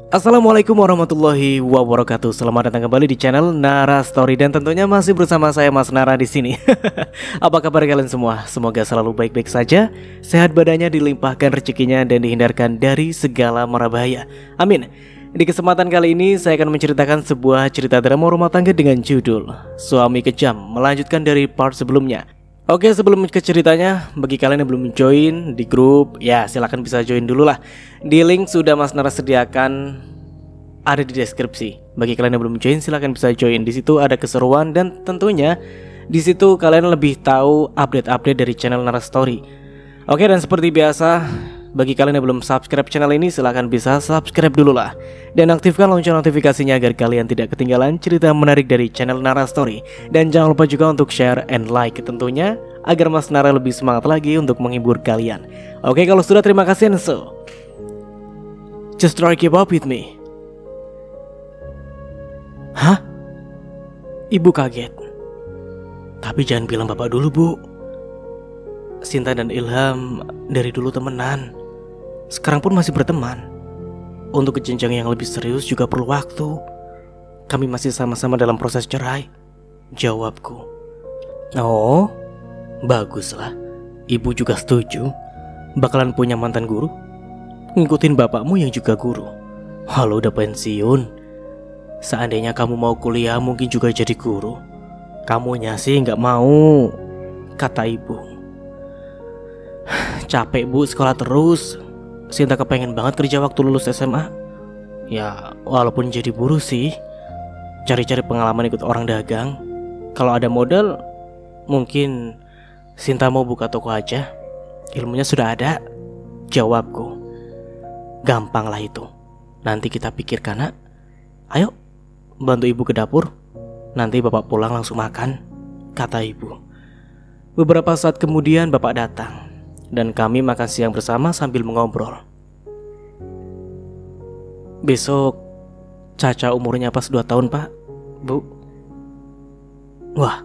Assalamualaikum warahmatullahi wabarakatuh. Selamat datang kembali di channel Nara Story dan tentunya masih bersama saya Mas Nara di sini. Apa kabar kalian semua? Semoga selalu baik-baik saja, sehat badannya, dilimpahkan rezekinya dan dihindarkan dari segala mara bahaya. Amin. Di kesempatan kali ini saya akan menceritakan sebuah cerita drama rumah tangga dengan judul Suami Kejam, melanjutkan dari part sebelumnya. Oke, sebelum ke ceritanya, bagi kalian yang belum join di grup, ya silahkan bisa join dulu lah. Di link sudah Mas Nara sediakan ada di deskripsi. Bagi kalian yang belum join, silahkan bisa join. Di situ ada keseruan dan tentunya di situ kalian lebih tahu update-update dari channel Nara Story. Oke, dan seperti biasa, bagi kalian yang belum subscribe channel ini, silahkan bisa subscribe dulu lah. Dan aktifkan lonceng notifikasinya agar kalian tidak ketinggalan cerita menarik dari channel Nara Story. Dan jangan lupa juga untuk share and like tentunya, agar Mas Nara lebih semangat lagi untuk menghibur kalian. Oke, kalau sudah terima kasih. So, just try keep up with me. Hah? Ibu kaget. Tapi jangan bilang bapak dulu, Bu. Sinta dan Ilham dari dulu temenan, sekarang pun masih berteman. Untuk ke jenjang yang lebih serius juga perlu waktu. Kami masih sama-sama dalam proses cerai, jawabku. Oh, baguslah. Ibu juga setuju bakalan punya mantan guru, ngikutin bapakmu yang juga guru. Halo, udah pensiun. Seandainya kamu mau kuliah mungkin juga jadi guru. Kamunya sih nggak mau, kata ibu. Capek Bu sekolah terus. Sinta kepengen banget kerja waktu lulus SMA. Ya walaupun jadi buruh sih, cari-cari pengalaman ikut orang dagang. Kalau ada modal, mungkin Sinta mau buka toko aja. Ilmunya sudah ada, jawabku. Gampang lah itu, nanti kita pikirkan nak. Ayo bantu ibu ke dapur, nanti bapak pulang langsung makan, kata ibu. Beberapa saat kemudian bapak datang dan kami makan siang bersama sambil mengobrol. Besok Caca umurnya pas 2 tahun pak, Bu. Wah,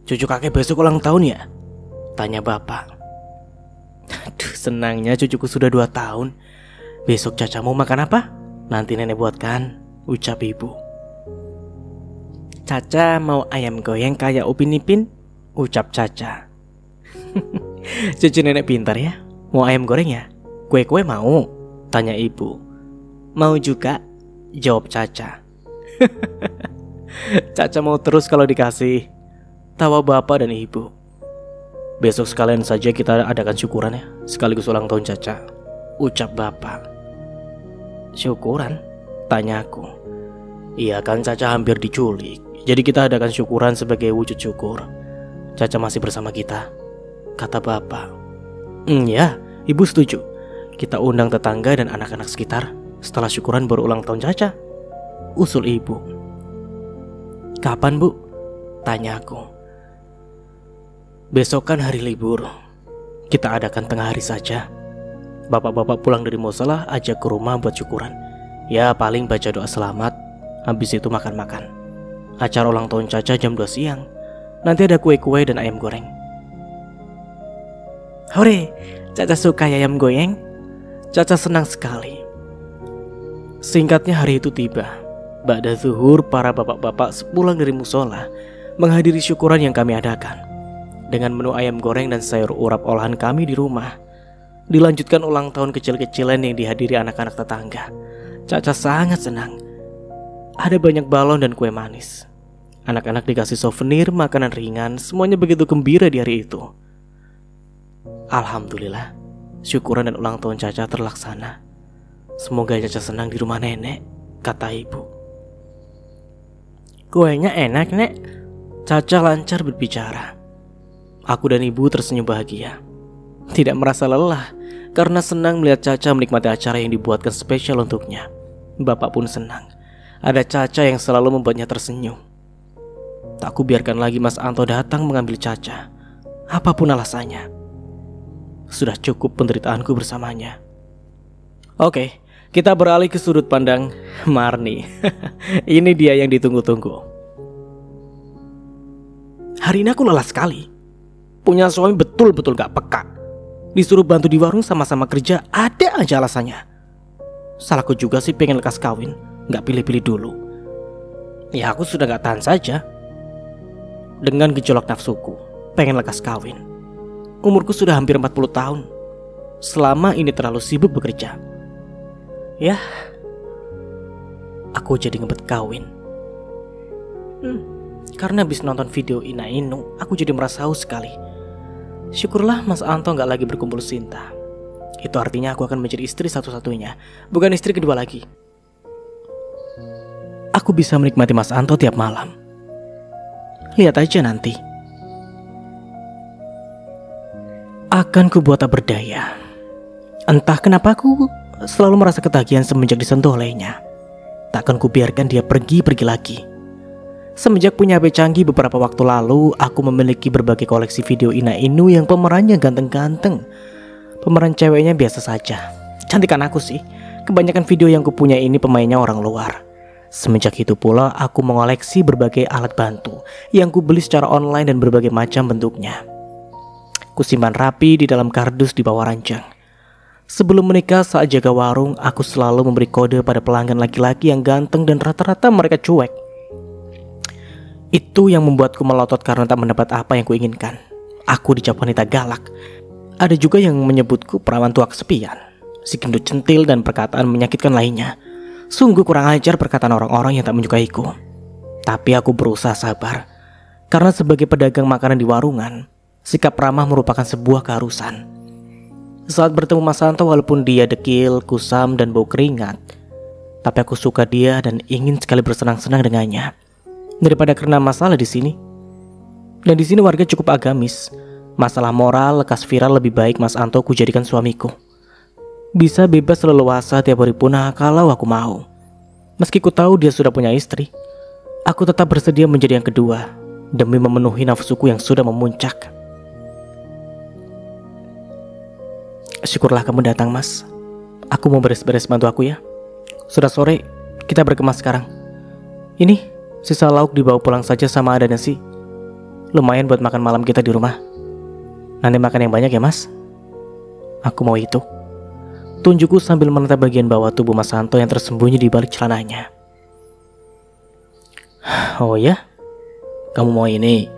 cucu kakek besok ulang tahun ya? Tanya bapak. Aduh, senangnya cucuku sudah 2 tahun. Besok Caca mau makan apa? Nanti nenek buatkan, ucap ibu. Caca mau ayam goyang kayak Upin Ipin, ucap Caca. Cucu nenek pintar ya. Mau ayam goreng ya? Kue-kue mau? Tanya ibu. Mau juga, jawab Caca. Caca mau terus kalau dikasih, tawa bapak dan ibu. Besok sekalian saja kita adakan syukuran ya, sekaligus ulang tahun Caca, ucap bapak. Syukuran? Tanyaku. Iya kan Caca hampir diculik, jadi kita adakan syukuran sebagai wujud syukur Caca masih bersama kita, kata bapak. Ya, ibu setuju. Kita undang tetangga dan anak-anak sekitar. Setelah syukuran baru ulang tahun Caca, usul ibu. Kapan Bu? Tanya aku. Besok kan hari libur, kita adakan tengah hari saja. Bapak-bapak pulang dari musola ajak ke rumah buat syukuran. Ya paling baca doa selamat, habis itu makan-makan. Acara ulang tahun Caca jam 2 siang. Nanti ada kue-kue dan ayam goreng. Hore, Caca suka ayam goyang. Caca senang sekali. Singkatnya hari itu tiba. Ba'da zuhur, para bapak-bapak sepulang dari musola menghadiri syukuran yang kami adakan. Dengan menu ayam goreng dan sayur urap olahan kami di rumah. Dilanjutkan ulang tahun kecil-kecilan yang dihadiri anak-anak tetangga. Caca sangat senang. Ada banyak balon dan kue manis. Anak-anak dikasih souvenir, makanan ringan. Semuanya begitu gembira di hari itu. Alhamdulillah, syukuran dan ulang tahun Caca terlaksana. Semoga Caca senang di rumah nenek, kata ibu. Kuenya enak nek, Caca lancar berbicara. Aku dan ibu tersenyum bahagia. Tidak merasa lelah karena senang melihat Caca menikmati acara yang dibuatkan spesial untuknya. Bapak pun senang. Ada Caca yang selalu membuatnya tersenyum. Tak kubiarkan lagi Mas Anto datang mengambil Caca, apapun alasannya. Sudah cukup penderitaanku bersamanya. Oke, kita beralih ke sudut pandang Marni. Ini dia yang ditunggu-tunggu. Hari ini aku lelah sekali. Punya suami betul-betul gak peka. Disuruh bantu di warung sama-sama kerja, ada aja alasannya. Salahku juga sih pengen lekas kawin, gak pilih-pilih dulu. Ya aku sudah gak tahan saja. Dengan gejolak nafsuku, pengen lekas kawin. Umurku sudah hampir 40 tahun. Selama ini terlalu sibuk bekerja. Ya, aku jadi ngebet kawin. Karena habis nonton video Ina Inu, aku jadi merasa haus sekali. Syukurlah Mas Anto gak lagi berkumpul Sinta. Itu artinya aku akan menjadi istri satu-satunya, bukan istri kedua lagi. Aku bisa menikmati Mas Anto tiap malam. Lihat aja nanti. Akan kubuat tak berdaya. Entah kenapa aku selalu merasa ketagihan semenjak disentuh olehnya. Takkan kubiarkan dia pergi lagi. Semenjak punya HP canggih beberapa waktu lalu, aku memiliki berbagai koleksi video Ina Inu yang pemerannya ganteng-ganteng. Pemeran ceweknya biasa saja. Cantikan aku sih. Kebanyakan video yang kupunya ini pemainnya orang luar. Semenjak itu pula aku mengoleksi berbagai alat bantu yang kubeli secara online dan berbagai macam bentuknya. Kusimpan rapi di dalam kardus di bawah ranjang. Sebelum menikah saat jaga warung, aku selalu memberi kode pada pelanggan laki-laki yang ganteng dan rata-rata mereka cuek. Itu yang membuatku melotot karena tak mendapat apa yang kuinginkan. Aku dicap wanita galak. Ada juga yang menyebutku perawan tua kesepian, si gendut centil dan perkataan menyakitkan lainnya. Sungguh kurang ajar perkataan orang-orang yang tak menyukaiku. Tapi aku berusaha sabar. Karena sebagai pedagang makanan di warungan, sikap ramah merupakan sebuah keharusan. Saat bertemu Mas Santo, walaupun dia dekil, kusam, dan bau keringat, tapi aku suka dia dan ingin sekali bersenang-senang dengannya. Daripada karena masalah di sini. Dan di sini warga cukup agamis. Masalah moral lekas viral lebih baik Mas Anto ku jadikan suamiku. Bisa bebas leluasa tiap hari punah kalau aku mau. Meski ku tahu dia sudah punya istri, aku tetap bersedia menjadi yang kedua demi memenuhi nafsuku yang sudah memuncak. Syukurlah kamu datang, Mas. Aku mau beres-beres bantu aku ya. Sudah sore, kita berkemas sekarang. Ini sisa lauk dibawa pulang saja sama ada nasi. Lumayan buat makan malam kita di rumah. Nanti makan yang banyak ya, Mas. Aku mau itu. Tunjukku sambil menatap bagian bawah tubuh Mas Santo yang tersembunyi di balik celananya. Oh ya? Kamu mau ini?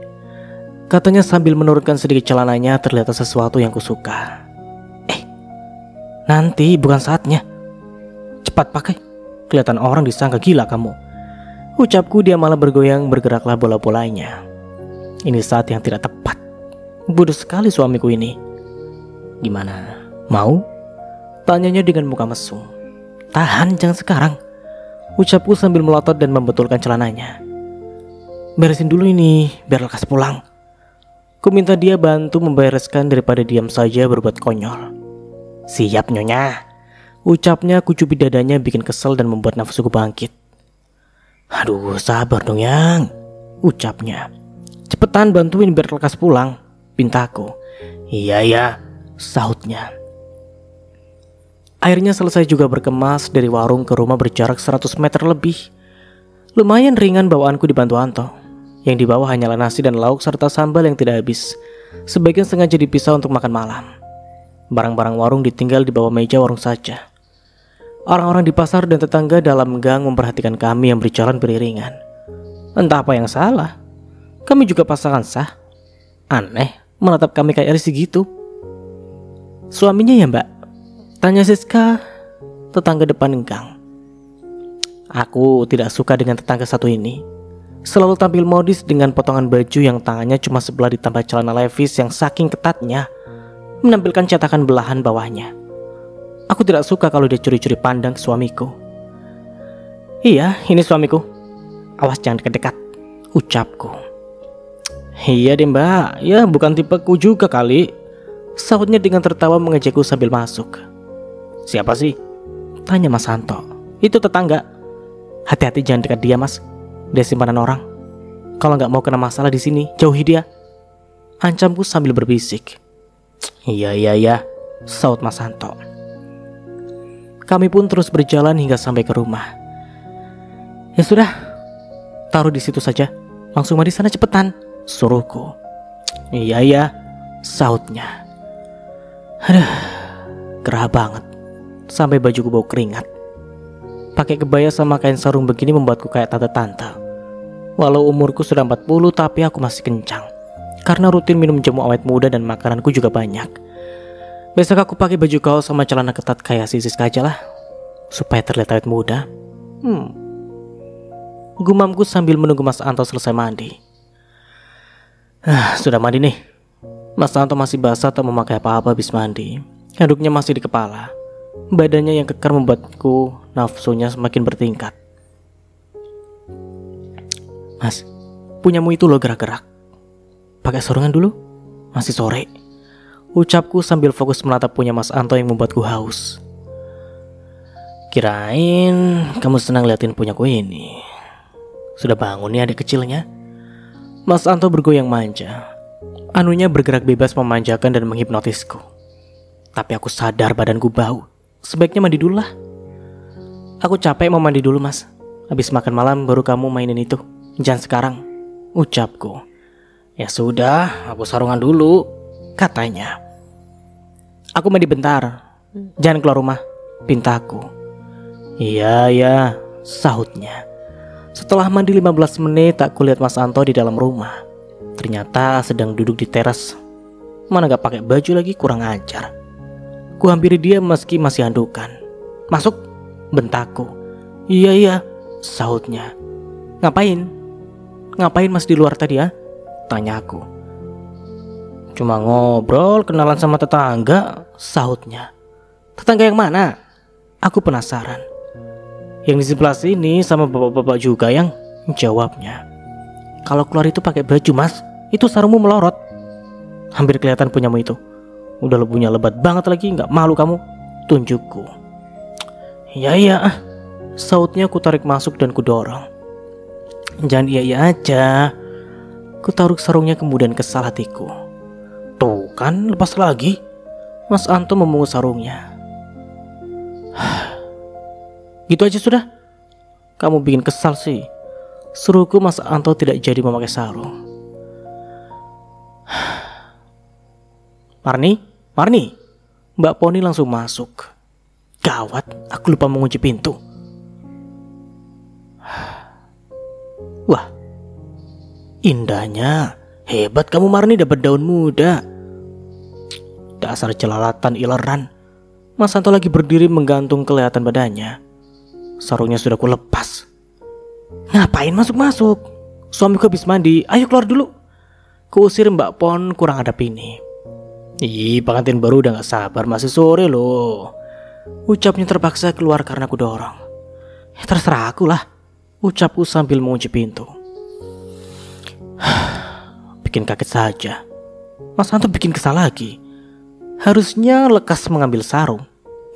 Katanya sambil menurunkan sedikit celananya. Terlihat sesuatu yang kusuka. Nanti bukan saatnya. Cepat pakai. Kelihatan orang disangka gila kamu. Ucapku, dia malah bergoyang, bergeraklah bola-bolanya. Ini saat yang tidak tepat. Bodoh sekali suamiku ini. Gimana? Mau? Tanyanya dengan muka mesum. Tahan, jangan sekarang. Ucapku sambil melotot dan membetulkan celananya. Beresin dulu ini, biar lekas pulang. Ku minta dia bantu membereskan daripada diam saja berbuat konyol. Siap nyonya. Ucapnya, ku cubit dadanya bikin kesel dan membuat nafsuku bangkit. Aduh, sabar dong yang. Ucapnya. Cepetan bantuin biar lekas pulang, pintaku. Iya ya, sahutnya. Akhirnya selesai juga berkemas. Dari warung ke rumah berjarak 100 meter lebih. Lumayan ringan bawaanku dibantu Anto. Yang dibawa hanyalah nasi dan lauk serta sambal yang tidak habis. Sebagian sengaja dipisah untuk makan malam. Barang-barang warung ditinggal di bawah meja warung saja. Orang-orang di pasar dan tetangga dalam gang memperhatikan kami yang berjalan beriringan. Entah apa yang salah. Kami juga pasangan sah. Aneh, menatap kami kayak risih gitu. Suaminya ya, Mbak? Tanya Siska, tetangga depan gang. Aku tidak suka dengan tetangga satu ini. Selalu tampil modis dengan potongan baju yang tangannya cuma sebelah ditambah celana levis yang saking ketatnya menampilkan cetakan belahan bawahnya. Aku tidak suka kalau dia curi-curi pandang ke suamiku. Iya, ini suamiku. Awas jangan dekat-dekat, ucapku. Iya deh Mbak, ya bukan tipeku juga kali. Sahutnya dengan tertawa mengejakku sambil masuk. Siapa sih? Tanya Mas Santo. Itu tetangga. Hati-hati jangan dekat dia, Mas. Dia simpanan orang. Kalau nggak mau kena masalah di sini, jauhi dia. Ancamku sambil berbisik. Iya, saut Mas Santo. Kami pun terus berjalan hingga sampai ke rumah. Ya sudah, taruh di situ saja. Langsung mandi sana cepetan, suruhku. Iya, sautnya. Aduh, gerah banget. Sampai bajuku bau keringat. Pakai kebaya sama kain sarung begini membuatku kayak tante-tante. Walau umurku sudah 40, tapi aku masih kencang. Karena rutin minum jamu awet muda dan makananku juga banyak. Besok aku pakai baju kaos sama celana ketat kayak si Siska aja lah, supaya terlihat awet muda. Gumamku sambil menunggu Mas Anto selesai mandi. Sudah mandi nih. Mas Anto masih basah tak memakai apa-apa habis mandi. Handuknya masih di kepala. Badannya yang kekar membuatku nafsunya semakin bertingkat. Mas, punyamu itu lo gerak-gerak. Pakai sarungan dulu, masih sore. Ucapku sambil fokus menatap punya Mas Anto yang membuatku haus. Kirain kamu senang liatin punyaku ini. Sudah bangun nih adik kecilnya. Mas Anto bergoyang manja. Anunya bergerak bebas memanjakan dan menghipnotisku. Tapi aku sadar badanku bau. Sebaiknya mandi dulu lah. Aku capek mau mandi dulu mas. Habis makan malam baru kamu mainin itu. Jangan sekarang, ucapku. Ya sudah, aku sarungan dulu, katanya. Aku mandi bentar. Jangan keluar rumah, pintaku. Iya, sahutnya. Setelah mandi 15 menit, tak kulihat Mas Anto di dalam rumah. Ternyata sedang duduk di teras. Mana gak pakai baju lagi, kurang ajar. Ku hampiri dia meski masih handukan. Masuk, bentakku. Iya, sahutnya. Ngapain mas di luar tadi ya? Tanyaku. Cuma ngobrol, kenalan sama tetangga, sahutnya. Tetangga yang mana? Aku penasaran. Yang di sebelah sini sama bapak-bapak juga yang jawabnya. Kalau keluar itu pakai baju mas, itu sarungmu melorot. Hampir kelihatan punyamu itu. Udah lebunya lebat banget lagi, gak malu kamu, tunjukku. Iya, sautnya ku tarik masuk dan ku dorong. Jangan iya aja. Ku taruh sarungnya kemudian kesal hatiku. Tuh kan, lepas lagi. Mas Anto memungut sarungnya. Gitu aja sudah. Kamu bikin kesal sih. Suruhku Mas Anto tidak jadi memakai sarung. Marni, Mbak Poni langsung masuk. Gawat, aku lupa mengunci pintu. Wah, indahnya. Hebat kamu Marni dapat daun muda. Dasar jelalatan ileran. Mas Anto lagi berdiri menggantung kelihatan badannya. Sarungnya sudah ku lepas. Ngapain masuk-masuk? Suamiku habis mandi, ayo keluar dulu. Kuusir Mbak Pon kurang adab ini. Ih, pengantin baru udah gak sabar, masih sore loh. Ucapnya terpaksa keluar karena ku dorong. Terserah aku lah, ucapku sambil mengunci pintu. Bikin kaget saja. Mas Anto bikin kesal lagi. Harusnya lekas mengambil sarung.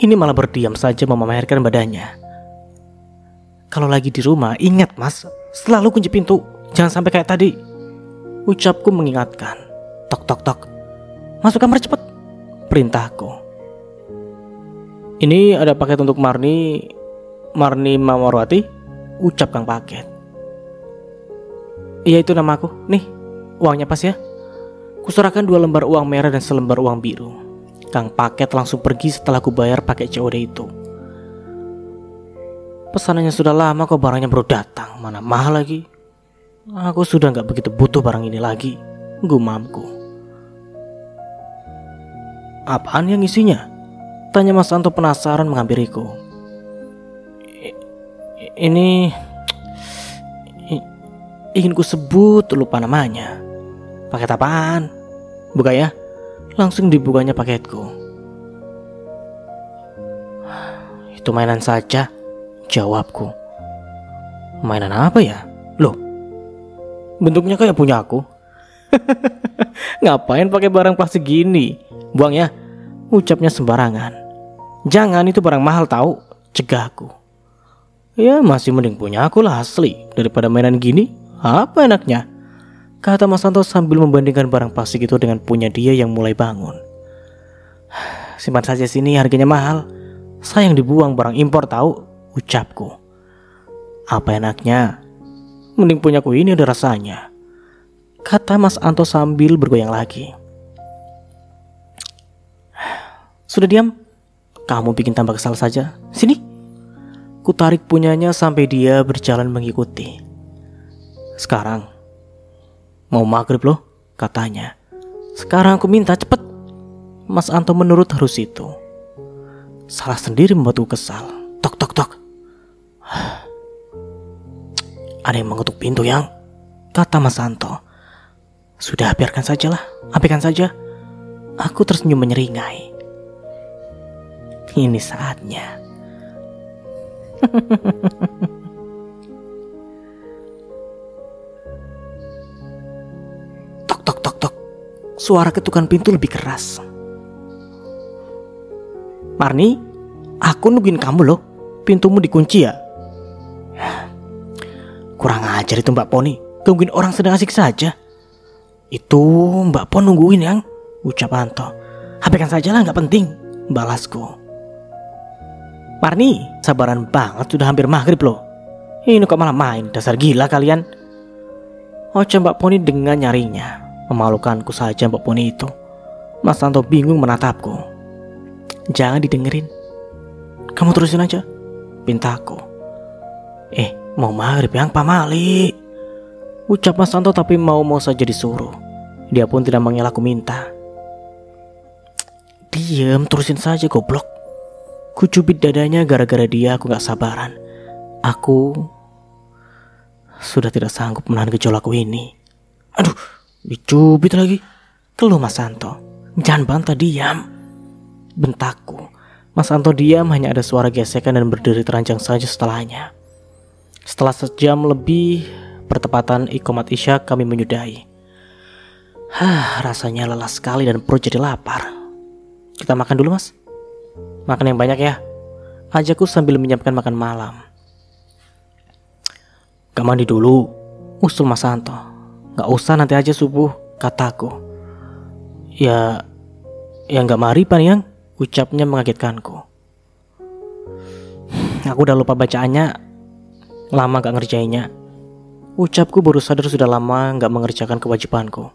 Ini malah berdiam saja memamerkan badannya. Kalau lagi di rumah, ingat mas, selalu kunci pintu. Jangan sampai kayak tadi. Ucapku mengingatkan. Tok tok tok. Masuk kamar cepet, perintahku. Ini ada paket untuk Marni Mamarwati, ucap kang paket. Iya itu nama aku, nih uangnya pas ya. Kuserahkan 2 lembar uang merah dan selembar uang biru. Kang paket langsung pergi setelah ku bayar pakai COD itu. Pesanannya sudah lama kok barangnya baru datang, mana mahal lagi. Aku sudah gak begitu butuh barang ini lagi, gumamku. Apaan yang isinya? Tanya Mas Anto penasaran menghampiriku. Ini ingin ku sebut, lupa namanya. Paket apaan? Buka ya. Langsung dibukanya paketku. Itu mainan saja, jawabku. Mainan apa ya? Loh, bentuknya kayak punya aku. Ngapain pakai barang plastik gini? Buang ya, ucapnya sembarangan. Jangan, itu barang mahal tahu, cegahku. Ya masih mending punya aku lah asli daripada mainan gini. Apa enaknya? Kata Mas Anto sambil membandingkan barang plastik itu dengan punya dia yang mulai bangun. Simpan saja sini, harganya mahal. Sayang dibuang, barang impor tahu, ucapku. Apa enaknya? Mending punyaku ini ada rasanya, kata Mas Anto sambil bergoyang lagi. Sudah diam? Kamu bikin tambah kesal saja. Sini. Ku tarik punyanya sampai dia berjalan mengikuti. "Sekarang mau maghrib loh," katanya. "Sekarang aku minta cepet." Mas Anto menurut harus itu. Salah sendiri membuatku kesal. Tok tok tok. "Ada yang mengetuk pintu, Yang," kata Mas Anto. "Sudah, biarkan sajalah, abaikan saja." Aku tersenyum menyeringai. Ini saatnya. Tok tok tok tok. Suara ketukan pintu lebih keras. "Marni, aku nungguin kamu loh. Pintumu dikunci ya?" Kurang ajar itu Mbak Poni, tungguin orang sedang asik saja. "Itu Mbak Pon nungguin, Yang," ucap Anto. "Abaikan sajalah, gak penting," balasku. "Marni, sabaran banget, sudah hampir maghrib loh. Ini kok malah main, dasar gila kalian." Ucap Mbak Poni dengan nyaringnya. Memalukanku saja Mbak Poni itu. Mas Anto bingung menatapku. "Jangan didengerin, kamu terusin aja," pintaku. Mau maghrib Yang, pamali," ucap Mas Anto tapi mau saja disuruh. Dia pun tidak mengelak aku minta. "Diam, terusin saja goblok." Ku cubit dadanya gara-gara dia aku gak sabaran. Aku sudah tidak sanggup menahan gejolakku ini. "Aduh, dicubit lagi," keluh Mas Anto. "Jangan bantah, diam," bentakku. Mas Anto diam, hanya ada suara gesekan dan berdiri teranjang saja setelahnya. Setelah sejam lebih, pertepatan iqamat isya kami menyudahi. Rasanya lelah sekali dan perut jadi lapar. "Kita makan dulu, Mas." "Makan yang banyak ya," ajakku sambil menyiapkan makan malam. "Gak mandi dulu," usul Mas Anto. "Gak usah, nanti aja subuh," kataku. Ya gak maripan Yang," ucapnya mengagetkanku. "Aku udah lupa bacaannya, lama gak ngerjainnya," ucapku baru sadar sudah lama gak mengerjakan kewajibanku.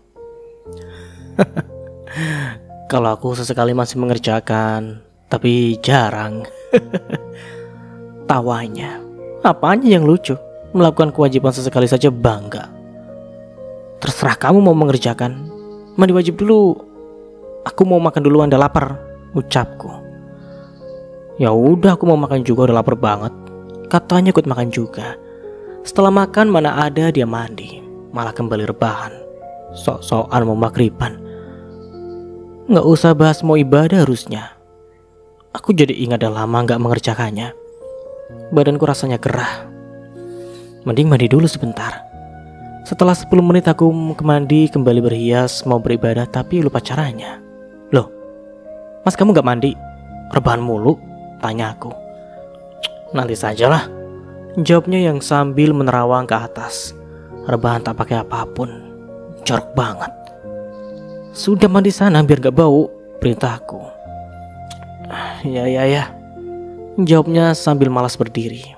Kalau aku sesekali masih mengerjakan, tapi jarang. Tawanya. Apanya yang lucu? Melakukan kewajiban sesekali saja bangga. "Terserah kamu mau mengerjakan. Mandi wajib dulu. Aku mau makan dulu, Anda lapar," ucapku. "Ya udah, aku mau makan juga, udah lapar banget," katanya ikut makan juga. Setelah makan mana ada dia mandi, malah kembali rebahan. Sok-sokan mau maghriban. Gak usah bahas mau ibadah harusnya. Aku jadi ingat dah lama gak mengerjakannya. Badanku rasanya gerah. Mending mandi dulu sebentar. Setelah 10 menit aku mandi, kembali berhias mau beribadah tapi lupa caranya. "Loh, Mas kamu gak mandi? Rebahan mulu?" tanya aku. "Nanti sajalah," jawabnya yang sambil menerawang ke atas. Rebahan tak pakai apapun, jorok banget. "Sudah mandi sana biar gak bau," perintahku. Ya, jawabnya sambil malas berdiri.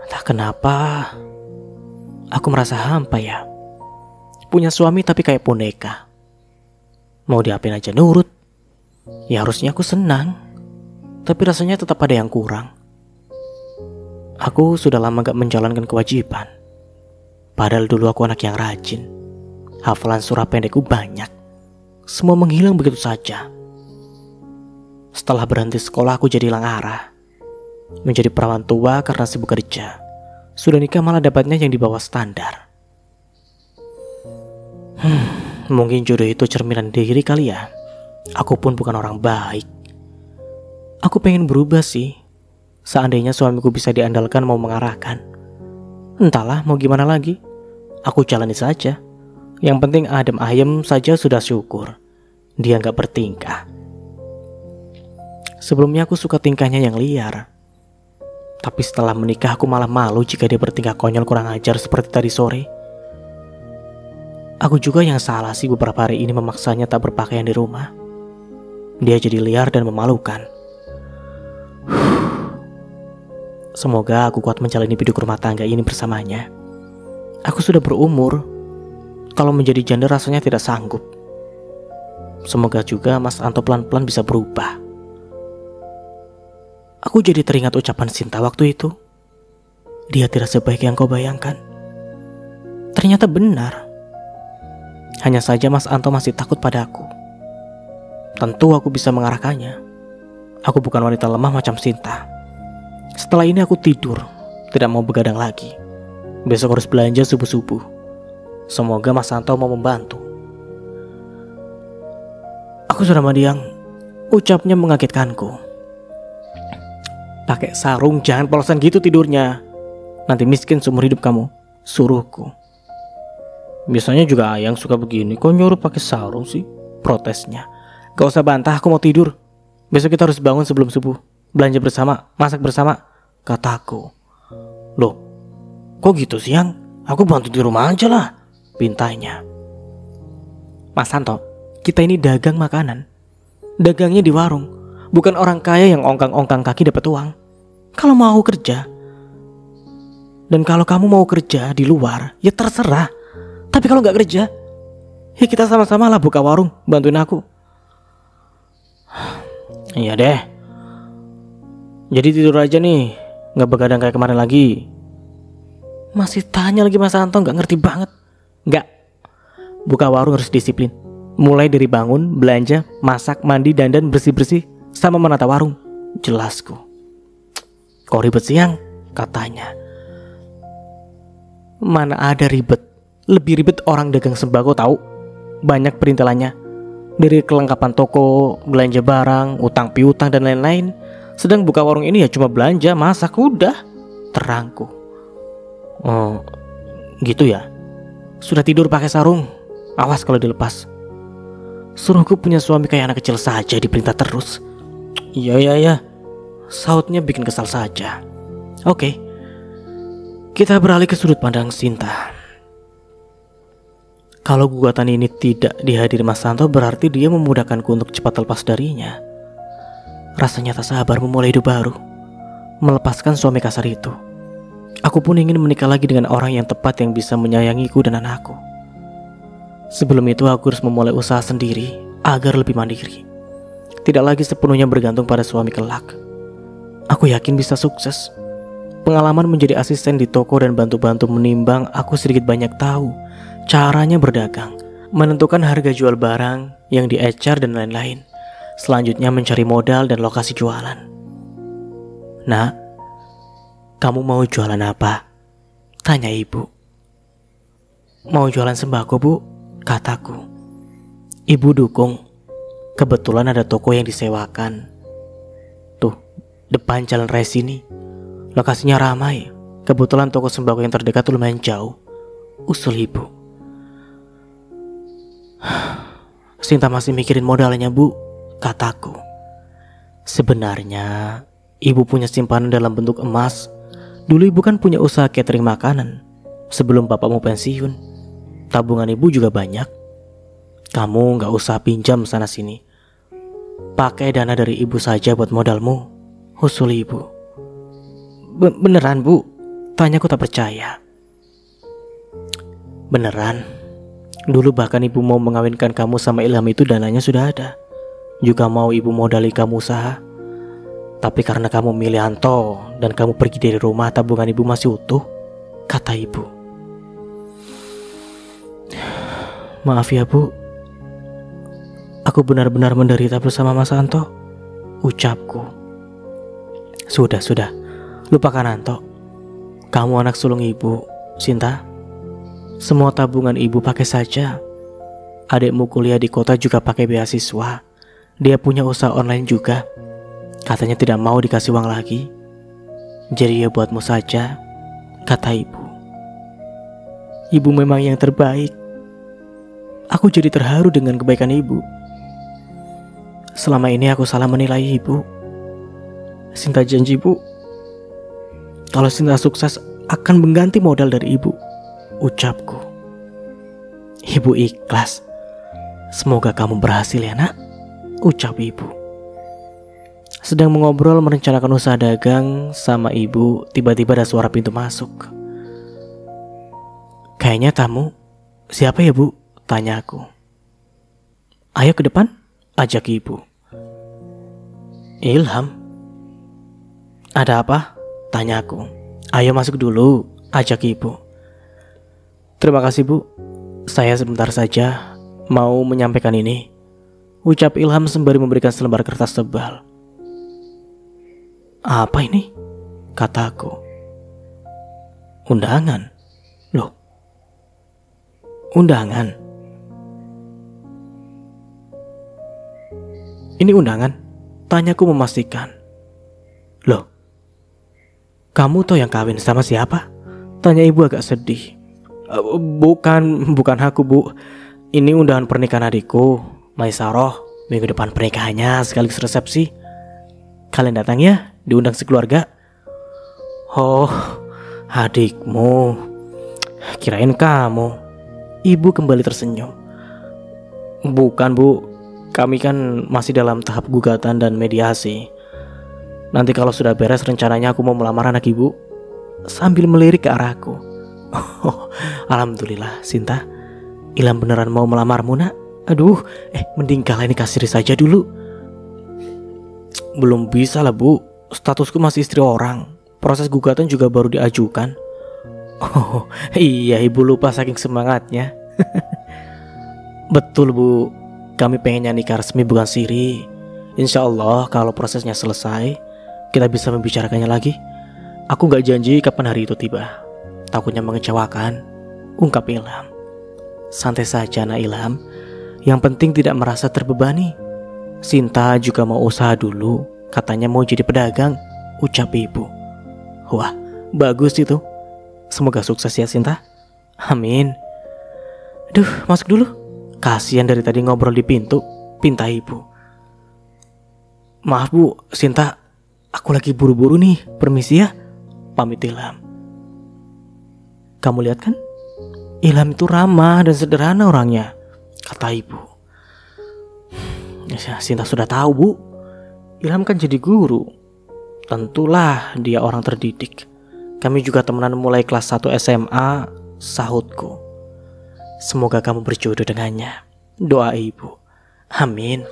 Entah kenapa aku merasa hampa ya. Punya suami tapi kayak boneka. Mau diapain aja nurut. Ya harusnya aku senang, tapi rasanya tetap ada yang kurang. Aku sudah lama gak menjalankan kewajiban. Padahal dulu aku anak yang rajin. Hafalan surah pendekku banyak. Semua menghilang begitu saja. Setelah berhenti sekolah aku jadi hilang arah. Menjadi perawan tua karena sibuk kerja. Sudah nikah malah dapatnya yang di bawah standar. Mungkin jodoh itu cerminan diri kali ya. Aku pun bukan orang baik. Aku pengen berubah sih. Seandainya suamiku bisa diandalkan mau mengarahkan. Entahlah mau gimana lagi. Aku jalani saja. Yang penting adem ayem saja sudah syukur. Dia gak bertingkah. Sebelumnya aku suka tingkahnya yang liar. Tapi setelah menikah aku malah malu jika dia bertingkah konyol kurang ajar seperti tadi sore. Aku juga yang salah sih beberapa hari ini memaksanya tak berpakaian di rumah. Dia jadi liar dan memalukan. Semoga aku kuat menjalani hidup rumah tangga ini bersamanya. Aku sudah berumur. Kalau menjadi janda rasanya tidak sanggup. Semoga juga Mas Anto pelan-pelan bisa berubah. Aku Aku jadi teringat ucapan Sinta waktu itu. Dia tidak sebaik yang kau bayangkan. Ternyata benar. Hanya saja Mas Anto masih takut padaku. Tentu aku bisa mengarahkannya. Aku bukan wanita lemah macam Sinta. Setelah ini aku tidur, tidak mau begadang lagi. Besok harus belanja subuh-subuh. Semoga Mas Anto mau membantu. Aku sudah mendiang. Ucapnya mengagetkanku. Pakai sarung, jangan polosan gitu tidurnya. Nanti miskin seumur hidup kamu, suruhku. Biasanya juga Ayang suka begini, kok nyuruh pakai sarung sih? Protesnya. Gak usah bantah, aku mau tidur. Besok kita harus bangun sebelum subuh. Belanja bersama, masak bersama, kataku. Loh, kok gitu siang? Aku bantu di rumah aja lah, pintanya. Mas Santo, kita ini dagang makanan. Dagangnya di warung. Bukan orang kaya yang ongkang-ongkang kaki dapat uang. Kalau mau kerja. Dan kalau kamu mau kerja di luar, ya terserah. Tapi kalau gak kerja, ya kita sama-sama lah buka warung, bantuin aku. Iya deh. Jadi tidur aja nih, gak begadang kayak kemarin lagi. Masih tanya lagi Mas Anto, gak ngerti banget. Gak. Buka warung harus disiplin. Mulai dari bangun, belanja, masak, mandi, dandan, bersih-bersih, sama menata warung. Jelasku. Kok ribet siang? Katanya. Mana ada ribet. Lebih ribet orang dagang sembako tahu. Banyak perintilannya. Dari kelengkapan toko, belanja barang, utang piutang dan lain-lain. Sedang buka warung ini ya cuma belanja, masak, udah. Terangku. Oh, gitu ya. Sudah tidur pakai sarung. Awas kalau dilepas. Suruhku punya suami kayak anak kecil saja, diperintah terus. Iya. Sautnya bikin kesal saja. Oke. Kita beralih ke sudut pandang Sinta. Kalau gugatan ini tidak dihadiri Mas Santo, berarti dia memudahkanku untuk cepat lepas darinya. Rasanya tak sabar memulai hidup baru, melepaskan suami kasar itu. Aku pun ingin menikah lagi dengan orang yang tepat yang bisa menyayangiku dan anakku. Sebelum itu aku harus memulai usaha sendiri agar lebih mandiri. Tidak lagi sepenuhnya bergantung pada suami kelak. Aku yakin bisa sukses. Pengalaman menjadi asisten di toko dan bantu-bantu menimbang, aku sedikit banyak tahu caranya berdagang, menentukan harga jual barang yang diecer dan lain-lain. Selanjutnya mencari modal dan lokasi jualan. Nak, kamu mau jualan apa? Tanya ibu. Mau jualan sembako, Bu, kataku. Ibu dukung. Kebetulan ada toko yang disewakan. Tuh, depan jalan raya sini. Lokasinya ramai. Kebetulan toko sembako yang terdekat lumayan jauh. Usul ibu. Sinta masih mikirin modalnya, Bu, kataku. Sebenarnya ibu punya simpanan dalam bentuk emas. Dulu ibu kan punya usaha catering makanan sebelum bapakmu pensiun. Tabungan ibu juga banyak. Kamu gak usah pinjam sana sini. Pakai dana dari ibu saja buat modalmu, usul ibu. Beneran, Bu? Tanyaku tak percaya. Beneran. Dulu bahkan ibu mau mengawinkan kamu sama Ilham itu dananya sudah ada. Juga mau ibu modali kamu usaha. Tapi karena kamu milih Anto dan kamu pergi dari rumah, tabungan ibu masih utuh, kata ibu. Maaf ya, Bu. Aku benar-benar menderita bersama Mas Anto, ucapku. Sudah. Lupakan Anto. Kamu anak sulung ibu, Sinta. Semua tabungan ibu pakai saja. Adikmu kuliah di kota juga pakai beasiswa. Dia punya usaha online juga. Katanya tidak mau dikasih uang lagi. Jadi ya buatmu saja, kata ibu. Ibu memang yang terbaik. Aku jadi terharu dengan kebaikan ibu. Selama ini aku salah menilai ibu. Sinta janji, Bu, kalau Sinta sukses akan mengganti modal dari ibu, ucapku. Ibu ikhlas. Semoga kamu berhasil ya, Nak, ucap ibu. Sedang mengobrol merencanakan usaha dagang sama ibu, tiba-tiba ada suara pintu masuk. Kayaknya tamu. Siapa ya, Bu? Tanyaku. Ayo ke depan, ajak ibu. Ilham. Ada apa? Tanyaku. Ayo masuk dulu, ajak ibu. Terima kasih bu, saya sebentar saja mau menyampaikan ini, ucap Ilham sembari memberikan selembar kertas tebal. Apa ini? Kataku. Undangan. Loh, undangan? Ini undangan? Tanyaku memastikan. Loh, kamu tahu yang kawin sama siapa? Tanya ibu agak sedih. Bukan aku bu. Ini undangan pernikahan adikku, Maisaroh. Minggu depan pernikahannya sekaligus resepsi. Kalian datang ya, diundang sekeluarga. Oh, adikmu. Kirain kamu. Ibu kembali tersenyum. Bukan bu, kami kan masih dalam tahap gugatan dan mediasi. Nanti kalau sudah beres rencananya aku mau melamar anak ibu. Sambil melirik ke arahku. Oh, alhamdulillah Sinta, Ilham beneran mau melamarmu nak. Aduh, mending kalian ini kasih saja dulu. Belum bisa lah bu, statusku masih istri orang. Proses gugatan juga baru diajukan. Oh iya, ibu lupa saking semangatnya. Betul bu, kami pengennya nikah resmi bukan siri. Insya Allah kalau prosesnya selesai, kita bisa membicarakannya lagi. Aku gak janji kapan hari itu tiba. Takutnya mengecewakan, ungkap Ilham. Santai saja nak Ilham, yang penting tidak merasa terbebani. Sinta juga mau usaha dulu, katanya mau jadi pedagang, ucap ibu. Wah, bagus itu. Semoga sukses ya Sinta. Amin. Duh, masuk dulu. Kasihan dari tadi ngobrol di pintu, pinta ibu. Maaf bu, Sinta, aku lagi buru-buru nih, permisi ya. Pamit Ilham. Kamu lihat kan, Ilham itu ramah dan sederhana orangnya, kata ibu. Sinta sudah tahu bu, Ilham kan jadi guru. Tentulah dia orang terdidik. Kami juga temenan mulai kelas 1 SMA, sahutku. Semoga kamu berjodoh dengannya, doa ibu. Amin.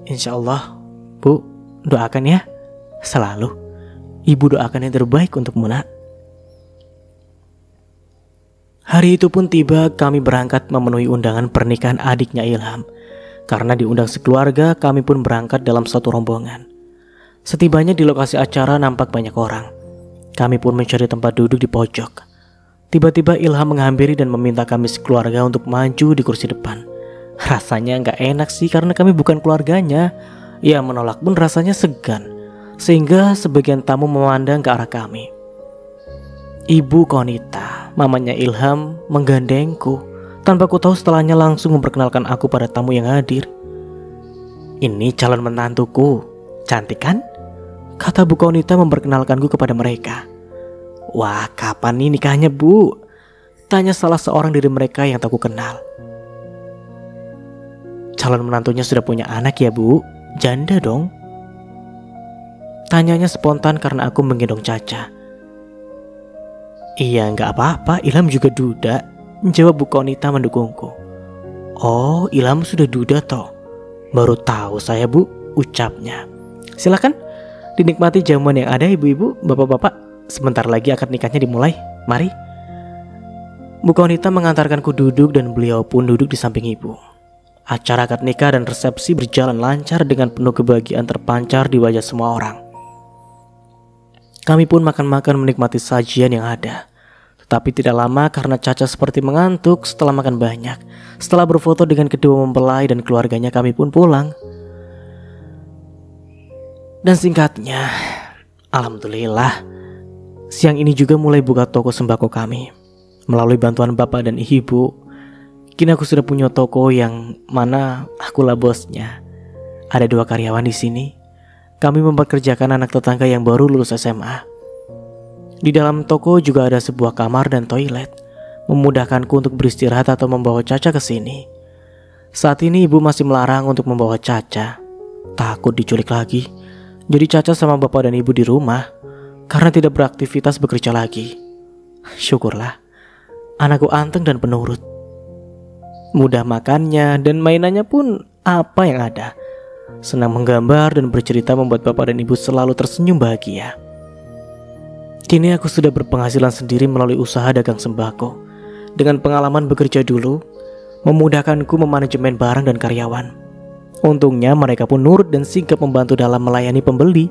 Insya Allah bu, doakan ya, selalu. Ibu doakan yang terbaik untukmu nak. Hari itu pun tiba, kami berangkat memenuhi undangan pernikahan adiknya Ilham. Karena diundang sekeluarga, kami pun berangkat dalam satu rombongan. Setibanya di lokasi acara nampak banyak orang. Kami pun mencari tempat duduk di pojok. Tiba-tiba Ilham menghampiri dan meminta kami sekeluarga untuk maju di kursi depan. Rasanya gak enak sih karena kami bukan keluarganya. Ia menolak pun rasanya segan. Sehingga sebagian tamu memandang ke arah kami. Ibu Konita, mamanya Ilham, menggandengku. Tanpa ku tahu setelahnya langsung memperkenalkan aku pada tamu yang hadir. Ini calon menantuku, cantik kan? Kata Bu Konita memperkenalkanku kepada mereka. Wah, kapan nih nikahnya bu? Tanya salah seorang dari mereka yang tak ku kenal. Calon menantunya sudah punya anak ya bu? Janda dong? Tanyanya spontan karena aku menggendong Caca. Iya gak apa-apa, Ilham juga duda, jawab Bu Konita mendukungku. Oh, Ilham sudah duda toh? Baru tahu saya bu, ucapnya. Silakan dinikmati jamuan yang ada ibu-ibu, bapak-bapak. Sebentar lagi akad nikahnya dimulai, mari. Bu Konita mengantarkanku duduk dan beliau pun duduk di samping ibu. Acara akad nikah dan resepsi berjalan lancar dengan penuh kebahagiaan terpancar di wajah semua orang. Kami pun makan-makan menikmati sajian yang ada. Tetapi tidak lama karena Caca seperti mengantuk setelah makan banyak. Setelah berfoto dengan kedua mempelai dan keluarganya, kami pun pulang. Dan singkatnya, alhamdulillah, siang ini juga mulai buka toko sembako kami. Melalui bantuan bapak dan ibu, kini aku sudah punya toko yang mana akulah bosnya. Ada 2 karyawan di sini. Kami mempekerjakan anak tetangga yang baru lulus SMA. Di dalam toko juga ada sebuah kamar dan toilet, memudahkanku untuk beristirahat atau membawa Caca ke sini. Saat ini ibu masih melarang untuk membawa Caca, takut diculik lagi. Jadi Caca sama bapak dan ibu di rumah karena tidak beraktivitas bekerja lagi. Syukurlah, anakku anteng dan penurut. Mudah makannya dan mainannya pun apa yang ada. Senang menggambar dan bercerita membuat bapak dan ibu selalu tersenyum bahagia. Kini aku sudah berpenghasilan sendiri melalui usaha dagang sembako. Dengan pengalaman bekerja dulu, memudahkanku memanajemen barang dan karyawan. Untungnya mereka pun nurut dan sigap membantu dalam melayani pembeli.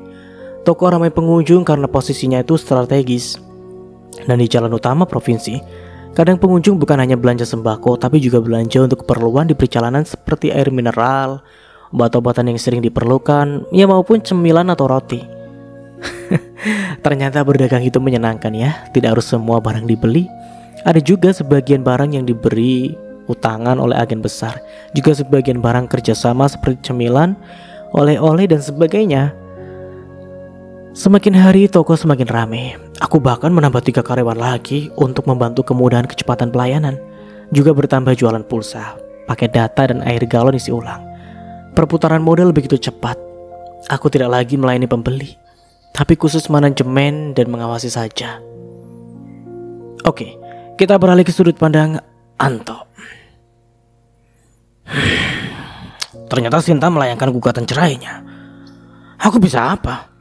Toko ramai pengunjung karena posisinya itu strategis dan di jalan utama provinsi. Kadang pengunjung bukan hanya belanja sembako, tapi juga belanja untuk keperluan di perjalanan seperti air mineral, obat-obatan yang sering diperlukan, ya maupun cemilan atau roti. Ternyata berdagang itu menyenangkan ya. Tidak harus semua barang dibeli. Ada juga sebagian barang yang diberi utangan oleh agen besar. Juga sebagian barang kerjasama seperti cemilan, oleh-oleh dan sebagainya. Semakin hari toko semakin ramai. Aku bahkan menambah 3 karyawan lagi untuk membantu kemudahan kecepatan pelayanan. Juga bertambah jualan pulsa, pakai data dan air galon isi ulang. Perputaran modal begitu cepat. Aku tidak lagi melayani pembeli, tapi khusus manajemen dan mengawasi saja. Oke, kita beralih ke sudut pandang Anto. Ternyata Sinta melayangkan gugatan cerainya. Aku bisa apa?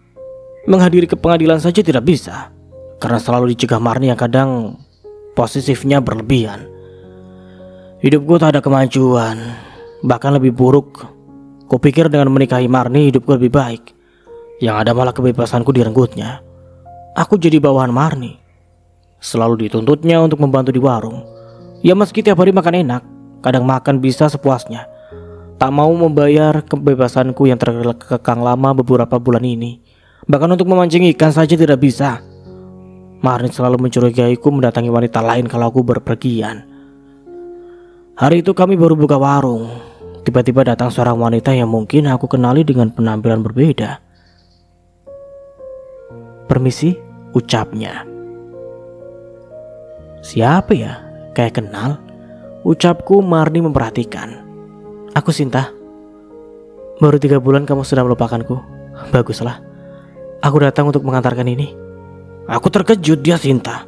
Menghadiri ke pengadilan saja tidak bisa, karena selalu dicegah Marni yang kadang posesifnya berlebihan. Hidupku tak ada kemajuan, bahkan lebih buruk. Kupikir dengan menikahi Marni hidupku lebih baik. Yang ada malah kebebasanku direnggutnya. Aku jadi bawahan Marni. Selalu dituntutnya untuk membantu di warung. Ya meski tiap hari makan enak, kadang makan bisa sepuasnya. Tak mau membayar kebebasanku yang terkekang lama beberapa bulan ini. Bahkan untuk memancing ikan saja tidak bisa. Marni selalu mencurigaiku mendatangi wanita lain kalau aku berpergian. Hari itu kami baru buka warung. Tiba-tiba datang seorang wanita yang mungkin aku kenali dengan penampilan berbeda. Permisi, ucapnya. Siapa ya? Kayak kenal. Ucapku. Marni memperhatikan. Aku Sinta. Baru 3 bulan kamu sudah melupakanku. Baguslah. Aku datang untuk mengantarkan ini. Aku terkejut, dia Sinta.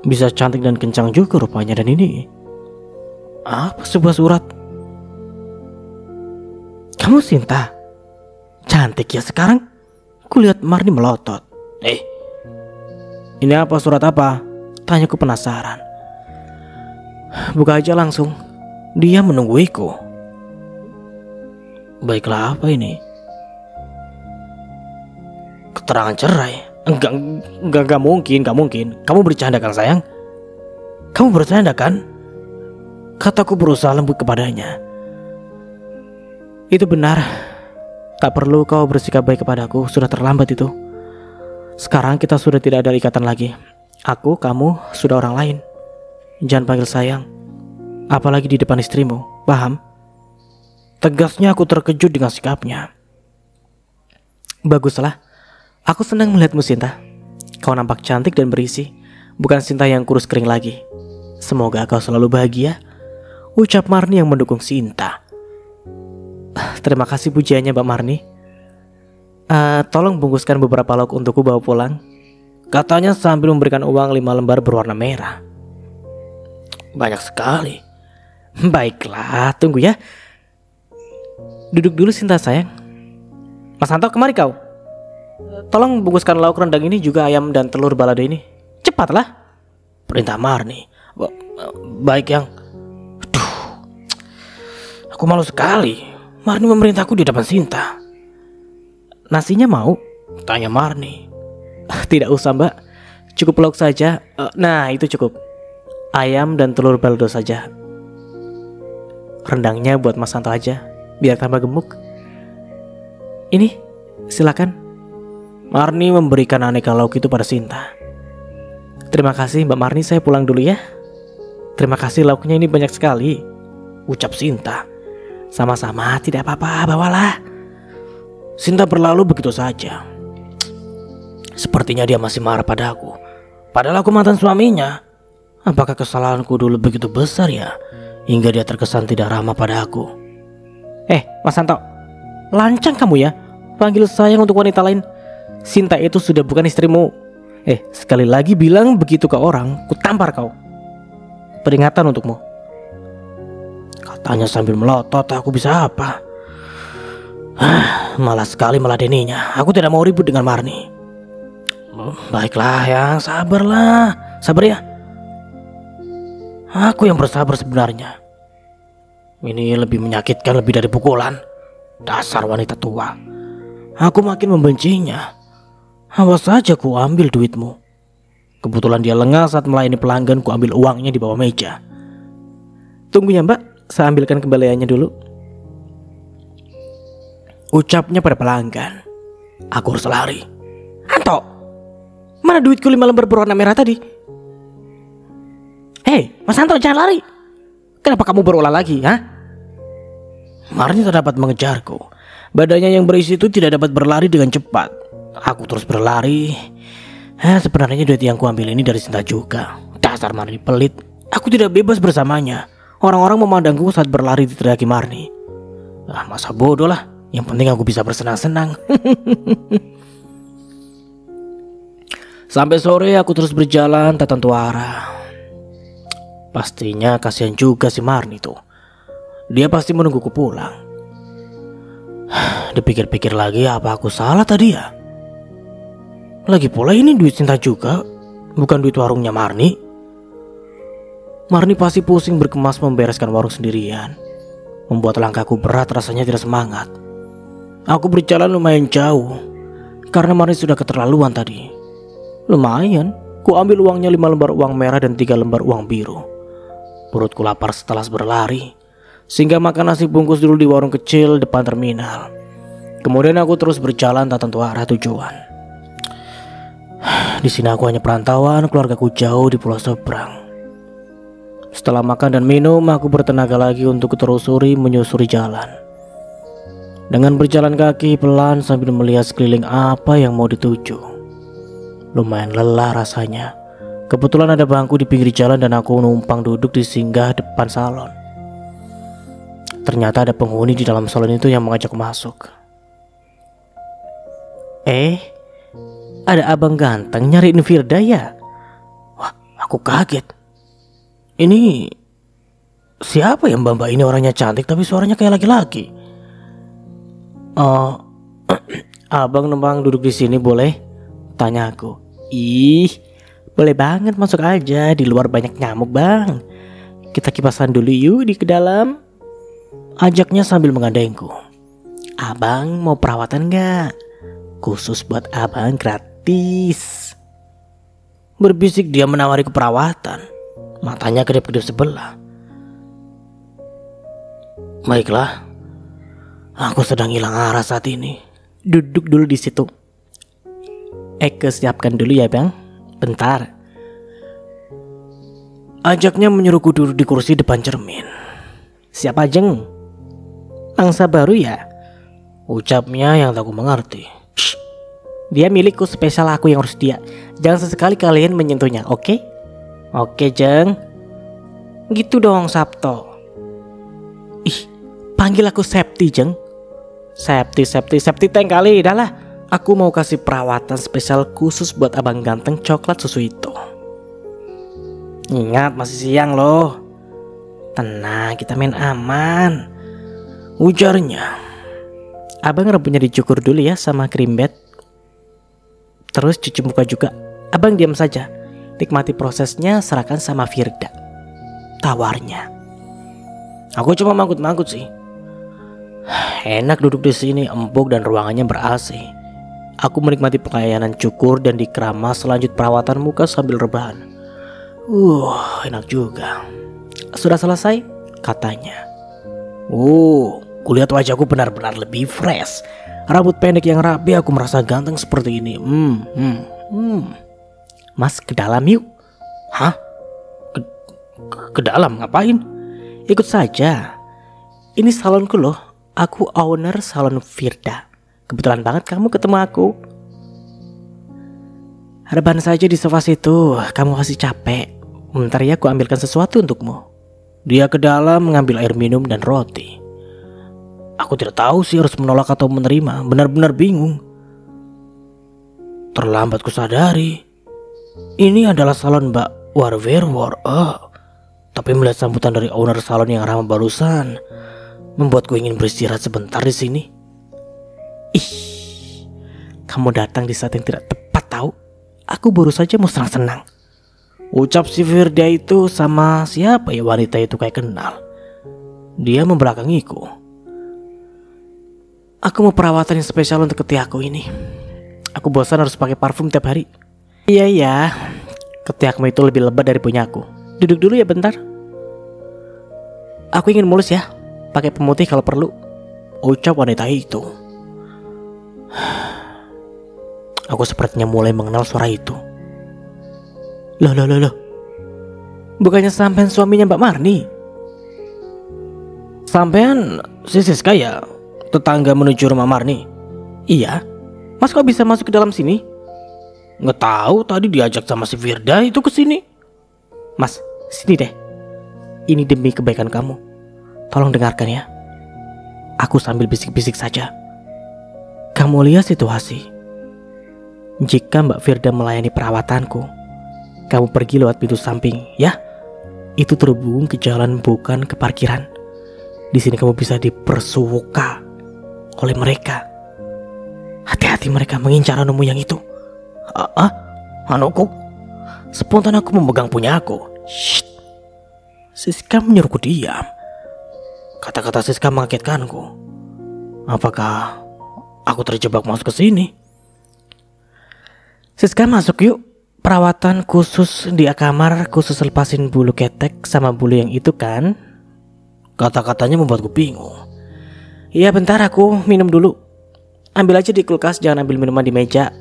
Bisa cantik dan kencang juga rupanya. Dan ini apa, sebuah surat? Kamu Sinta? Cantik ya sekarang? Kulihat Marni melotot. Ini apa, surat apa? Tanyaku penasaran. Buka aja langsung. Dia menungguiku. Baiklah, apa ini? Keterangan cerai? Enggak mungkin. Kamu bercanda kan sayang? Kamu bercanda kan? Kataku berusaha lembut kepadanya. Itu benar. Tak perlu kau bersikap baik kepadaku. Sudah terlambat itu. Sekarang kita sudah tidak ada ikatan lagi. Aku, kamu, sudah orang lain. Jangan panggil sayang. Apalagi di depan istrimu. Paham? Tegasnya. Aku terkejut dengan sikapnya. Baguslah. Aku senang melihatmu Sinta. Kau nampak cantik dan berisi. Bukan Sinta yang kurus kering lagi. Semoga kau selalu bahagia. Ucap Marni yang mendukung Sinta. Terima kasih pujiannya Mbak Marni. Tolong bungkuskan beberapa lauk untukku bawa pulang, katanya sambil memberikan uang 5 lembar berwarna merah. Banyak sekali. Baiklah, tunggu ya. Duduk dulu Sinta sayang. Mas Anto, kemari kau. Tolong bungkuskan lauk rendang ini, juga ayam dan telur balado ini. Cepatlah, perintah Marni. Baik yang. Aduh, aku malu sekali. Marni memerintahku di depan Sinta. Nasinya mau? Tanya Marni. Tidak usah mbak, cukup lauk saja. Nah itu cukup. Ayam dan telur balado saja. Rendangnya buat Mas Santo aja, biar tambah gemuk. Ini, silakan. Marni memberikan aneka lauk itu pada Sinta. Terima kasih Mbak Marni, saya pulang dulu ya. Terima kasih, lauknya ini banyak sekali, ucap Sinta. Sama-sama, tidak apa-apa, bawalah. Sinta berlalu begitu saja. Sepertinya dia masih marah padaku. Padahal aku mantan suaminya. Apakah kesalahanku dulu begitu besar ya, hingga dia terkesan tidak ramah padaku? Mas Santo, lancang kamu ya, panggil sayang untuk wanita lain. Sinta itu sudah bukan istrimu. Sekali lagi bilang begitu ke orang, ku tampar kau. Peringatan untukmu, katanya sambil melotot. Aku bisa apa? Malas sekali meladeninya. Aku tidak mau ribut dengan Marni. Baiklah ya, sabarlah. Sabar ya. Aku yang bersabar sebenarnya. Ini lebih menyakitkan lebih dari pukulan. Dasar wanita tua. Aku makin membencinya. Awas saja ku ambil duitmu. Kebetulan dia lengah saat melayani pelanggan, ku ambil uangnya di bawah meja. Tunggu ya mbak, saya ambilkan kembaliannya dulu. Ucapnya pada pelanggan. Aku harus lari. Anto, mana duitku 5 lembar berwarna merah tadi? Hei, Mas Anto, jangan lari. Kenapa kamu berulah lagi, ha? Marni tak dapat mengejarku. Badannya yang berisi itu tidak dapat berlari dengan cepat. Aku terus berlari. Sebenarnya duit yang kuambil ini dari Sinta juga. Dasar Marni pelit. Aku tidak bebas bersamanya. Orang-orang memandangku saat berlari diteriaki Marni. Masa bodoh lah. Yang penting aku bisa bersenang-senang. Sampai sore aku terus berjalan tak tentu arah. Pastinya kasihan juga si Marni tuh. Dia pasti menungguku pulang. Dipikir-pikir lagi, apa aku salah tadi ya? Lagi pula ini duit Sinta juga, bukan duit warungnya Marni. Marni pasti pusing berkemas membereskan warung sendirian. Membuat langkahku berat, rasanya tidak semangat. Aku berjalan lumayan jauh karena Marni sudah keterlaluan tadi. Lumayan, ku ambil uangnya 5 lembar uang merah dan 3 lembar uang biru. Perutku lapar setelah berlari, sehingga makan nasi bungkus dulu di warung kecil depan terminal. Kemudian aku terus berjalan tak tentu arah tujuan. Di sini aku hanya perantauan, keluargaku jauh di pulau seberang. Setelah makan dan minum, aku bertenaga lagi untuk menyusuri jalan. Dengan berjalan kaki pelan sambil melihat sekeliling apa yang mau dituju. Lumayan lelah rasanya. Kebetulan ada bangku di pinggir jalan dan aku numpang duduk di singgah depan salon. Ternyata ada penghuni di dalam salon itu yang mengajak masuk. Ada abang ganteng nyariin Firda ya? Wah, aku kaget. Ini siapa ya mbak-mbak ini? Orangnya cantik tapi suaranya kayak laki-laki. Oh, abang numpang duduk di sini boleh? Tanya aku. Ih, boleh banget, masuk aja. Di luar banyak nyamuk bang. Kita kipasan dulu yuk di ke dalam. Ajaknya sambil menggandengku. Abang mau perawatan gak? Khusus buat abang gratis. Berbisik dia menawariku perawatan. Matanya kedip-kedip sebelah. Baiklah. Aku sedang hilang arah saat ini. Duduk dulu di situ. Eke siapkan dulu ya bang. Bentar. Ajaknya menyuruhku duduk di kursi depan cermin. Siapa Jeng? Angsa baru ya? Ucapnya yang tak ku mengerti. Shh. Dia milikku, spesial aku yang harus dia. Jangan sesekali kalian menyentuhnya, oke? Oke Jeng. Gitu dong Sabto. Ih, panggil aku Septi Jeng. Septi tank kali. Dah lah. Aku mau kasih perawatan spesial khusus buat abang ganteng coklat susu itu. Ingat masih siang loh. Tenang, kita main aman. Ujarnya. Abang rambutnya dicukur dulu ya sama krim bed. Terus cuci muka juga. Abang diam saja. Nikmati prosesnya, serahkan sama Firda. Tawarnya. Aku cuma manggut-manggut sih. Enak duduk di sini, empuk dan ruangannya ber-AC. Aku menikmati pelayanan cukur dan dikeramas selanjut perawatan muka sambil rebahan. Enak juga. Sudah selesai? Katanya. Kulihat wajahku benar-benar lebih fresh. Rambut pendek yang rapi, aku merasa ganteng seperti ini. Mas, ke dalam yuk. Hah? Ke dalam ngapain? Ikut saja. Ini salonku loh. Aku owner salon Firda. Kebetulan banget kamu ketemu aku. Rebahan saja di sofa situ. Kamu pasti capek. Bentar ya, aku ambilkan sesuatu untukmu. Dia ke dalam mengambil air minum dan roti. Aku tidak tahu sih harus menolak atau menerima. Benar-benar bingung. Terlambat kusadari. Ini adalah salon Mbak Warverwar. Tapi melihat sambutan dari owner salon yang ramah barusan membuatku ingin beristirahat sebentar di sini. Ih, kamu datang di saat yang tidak tepat tahu. Aku baru saja mau senang-senang. Ucap si Firda itu sama siapa ya wanita itu kayak kenal. Dia membelakangiku. Aku mau perawatan yang spesial untuk ketiak aku ini. Aku bosan harus pakai parfum tiap hari. Iya, ketiakmu itu lebih lebat dari punyaku. Duduk dulu ya bentar. Aku ingin mulus ya, pakai pemutih kalau perlu. Ucap wanita itu. Aku sepertinya mulai mengenal suara itu. Loh. Bukannya sampean suaminya Mbak Marni? Sampean si Siska ya, tetangga menuju rumah Marni? Iya. Mas kok bisa masuk ke dalam sini? Nggak tahu, tadi diajak sama si Firda itu ke sini. Mas, sini deh. Ini demi kebaikan kamu. Tolong dengarkan ya. Aku sambil bisik-bisik saja. Kamu lihat situasi. Jika Mbak Firda melayani perawatanku, kamu pergi lewat pintu samping, ya. Itu terhubung ke jalan, bukan ke parkiran. Di sini kamu bisa dipersuka oleh mereka. Hati-hati, mereka mengincar anumu yang itu. Anuku? Spontan aku memegang punya aku. Shh. Siska menyuruhku diam. Kata-kata Siska mengagetkanku. Apakah aku terjebak masuk ke sini? Siska, masuk yuk. Perawatan khusus di kamar, khusus lepasin bulu ketek sama bulu yang itu kan? Kata-katanya membuatku bingung. Iya bentar, aku minum dulu. Ambil aja di kulkas, jangan ambil minuman di meja.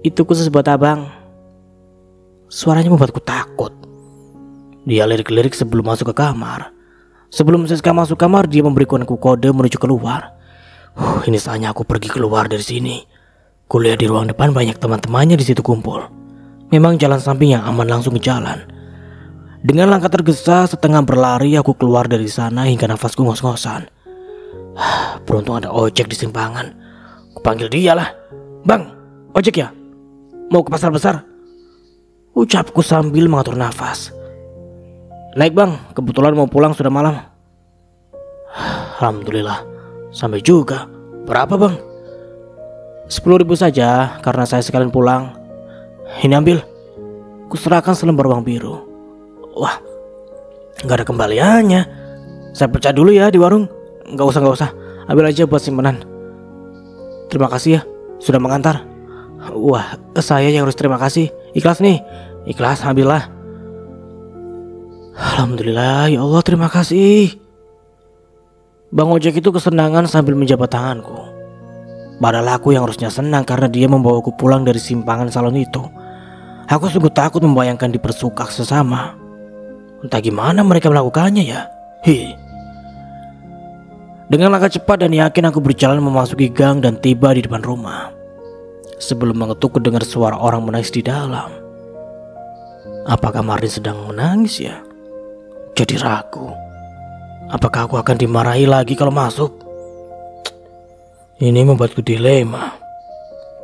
Itu khusus buat abang. Suaranya membuatku takut. Dia lirik-lirik sebelum masuk ke kamar. Sebelum Siska masuk kamar, dia memberikan aku kode menuju keluar. Ini saatnya aku pergi keluar dari sini. Kuliah di ruang depan, banyak teman-temannya di situ kumpul. Memang jalan samping yang aman, langsung ke jalan. Dengan langkah tergesa setengah berlari, aku keluar dari sana hingga nafasku ngos-ngosan. Beruntung ada ojek di simpangan. Kupanggil dia lah. Bang, ojek ya? Mau ke pasar besar? Ucapku sambil mengatur nafas. Naik bang, kebetulan mau pulang, sudah malam. Alhamdulillah, sampai juga. Berapa bang? 10.000 saja, karena saya sekalian pulang. Ini ambil. Kuserahkan selembar uang biru. Wah, gak ada kembaliannya. Saya percaya dulu ya di warung. Gak usah. Ambil aja buat simpanan. Terima kasih ya, sudah mengantar. Wah, saya yang harus terima kasih. Ikhlas nih. Ikhlas, ambillah. Alhamdulillah, ya Allah, terima kasih. Bang ojek itu kesenangan sambil menjabat tanganku. Padahal aku yang harusnya senang karena dia membawaku pulang dari simpangan salon itu. Aku sungguh takut membayangkan dipersukak sesama. Entah gimana mereka melakukannya ya. Dengan langkah cepat dan yakin aku berjalan memasuki gang dan tiba di depan rumah. Sebelum mengetuk, kudengar suara orang menangis di dalam. Apakah Marni sedang menangis ya? Jadi ragu. Apakah aku akan dimarahi lagi kalau masuk? Ini membuatku dilema.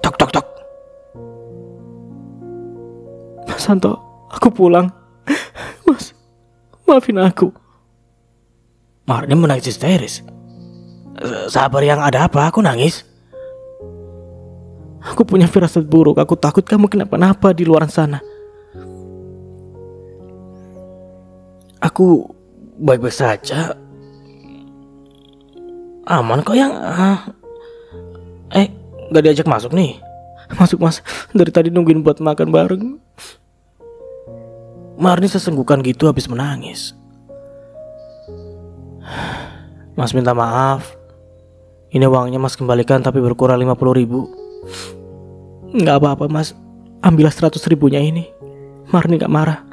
Tok. Mas Santo, aku pulang. Mas, maafin aku. Marni menangis histeris. Sabar yang ada apa? Aku nangis. Aku punya firasat buruk. Aku takut kamu kenapa-napa di luar sana. Aku baik-baik saja. Aman kok yang. Gak diajak masuk nih. Masuk mas, dari tadi nungguin buat makan bareng. Marni sesenggukan gitu habis menangis. Mas minta maaf. Ini uangnya mas kembalikan tapi berkurang 50.000. Gak apa-apa mas, ambillah 100.000-nya ini. Marni gak marah.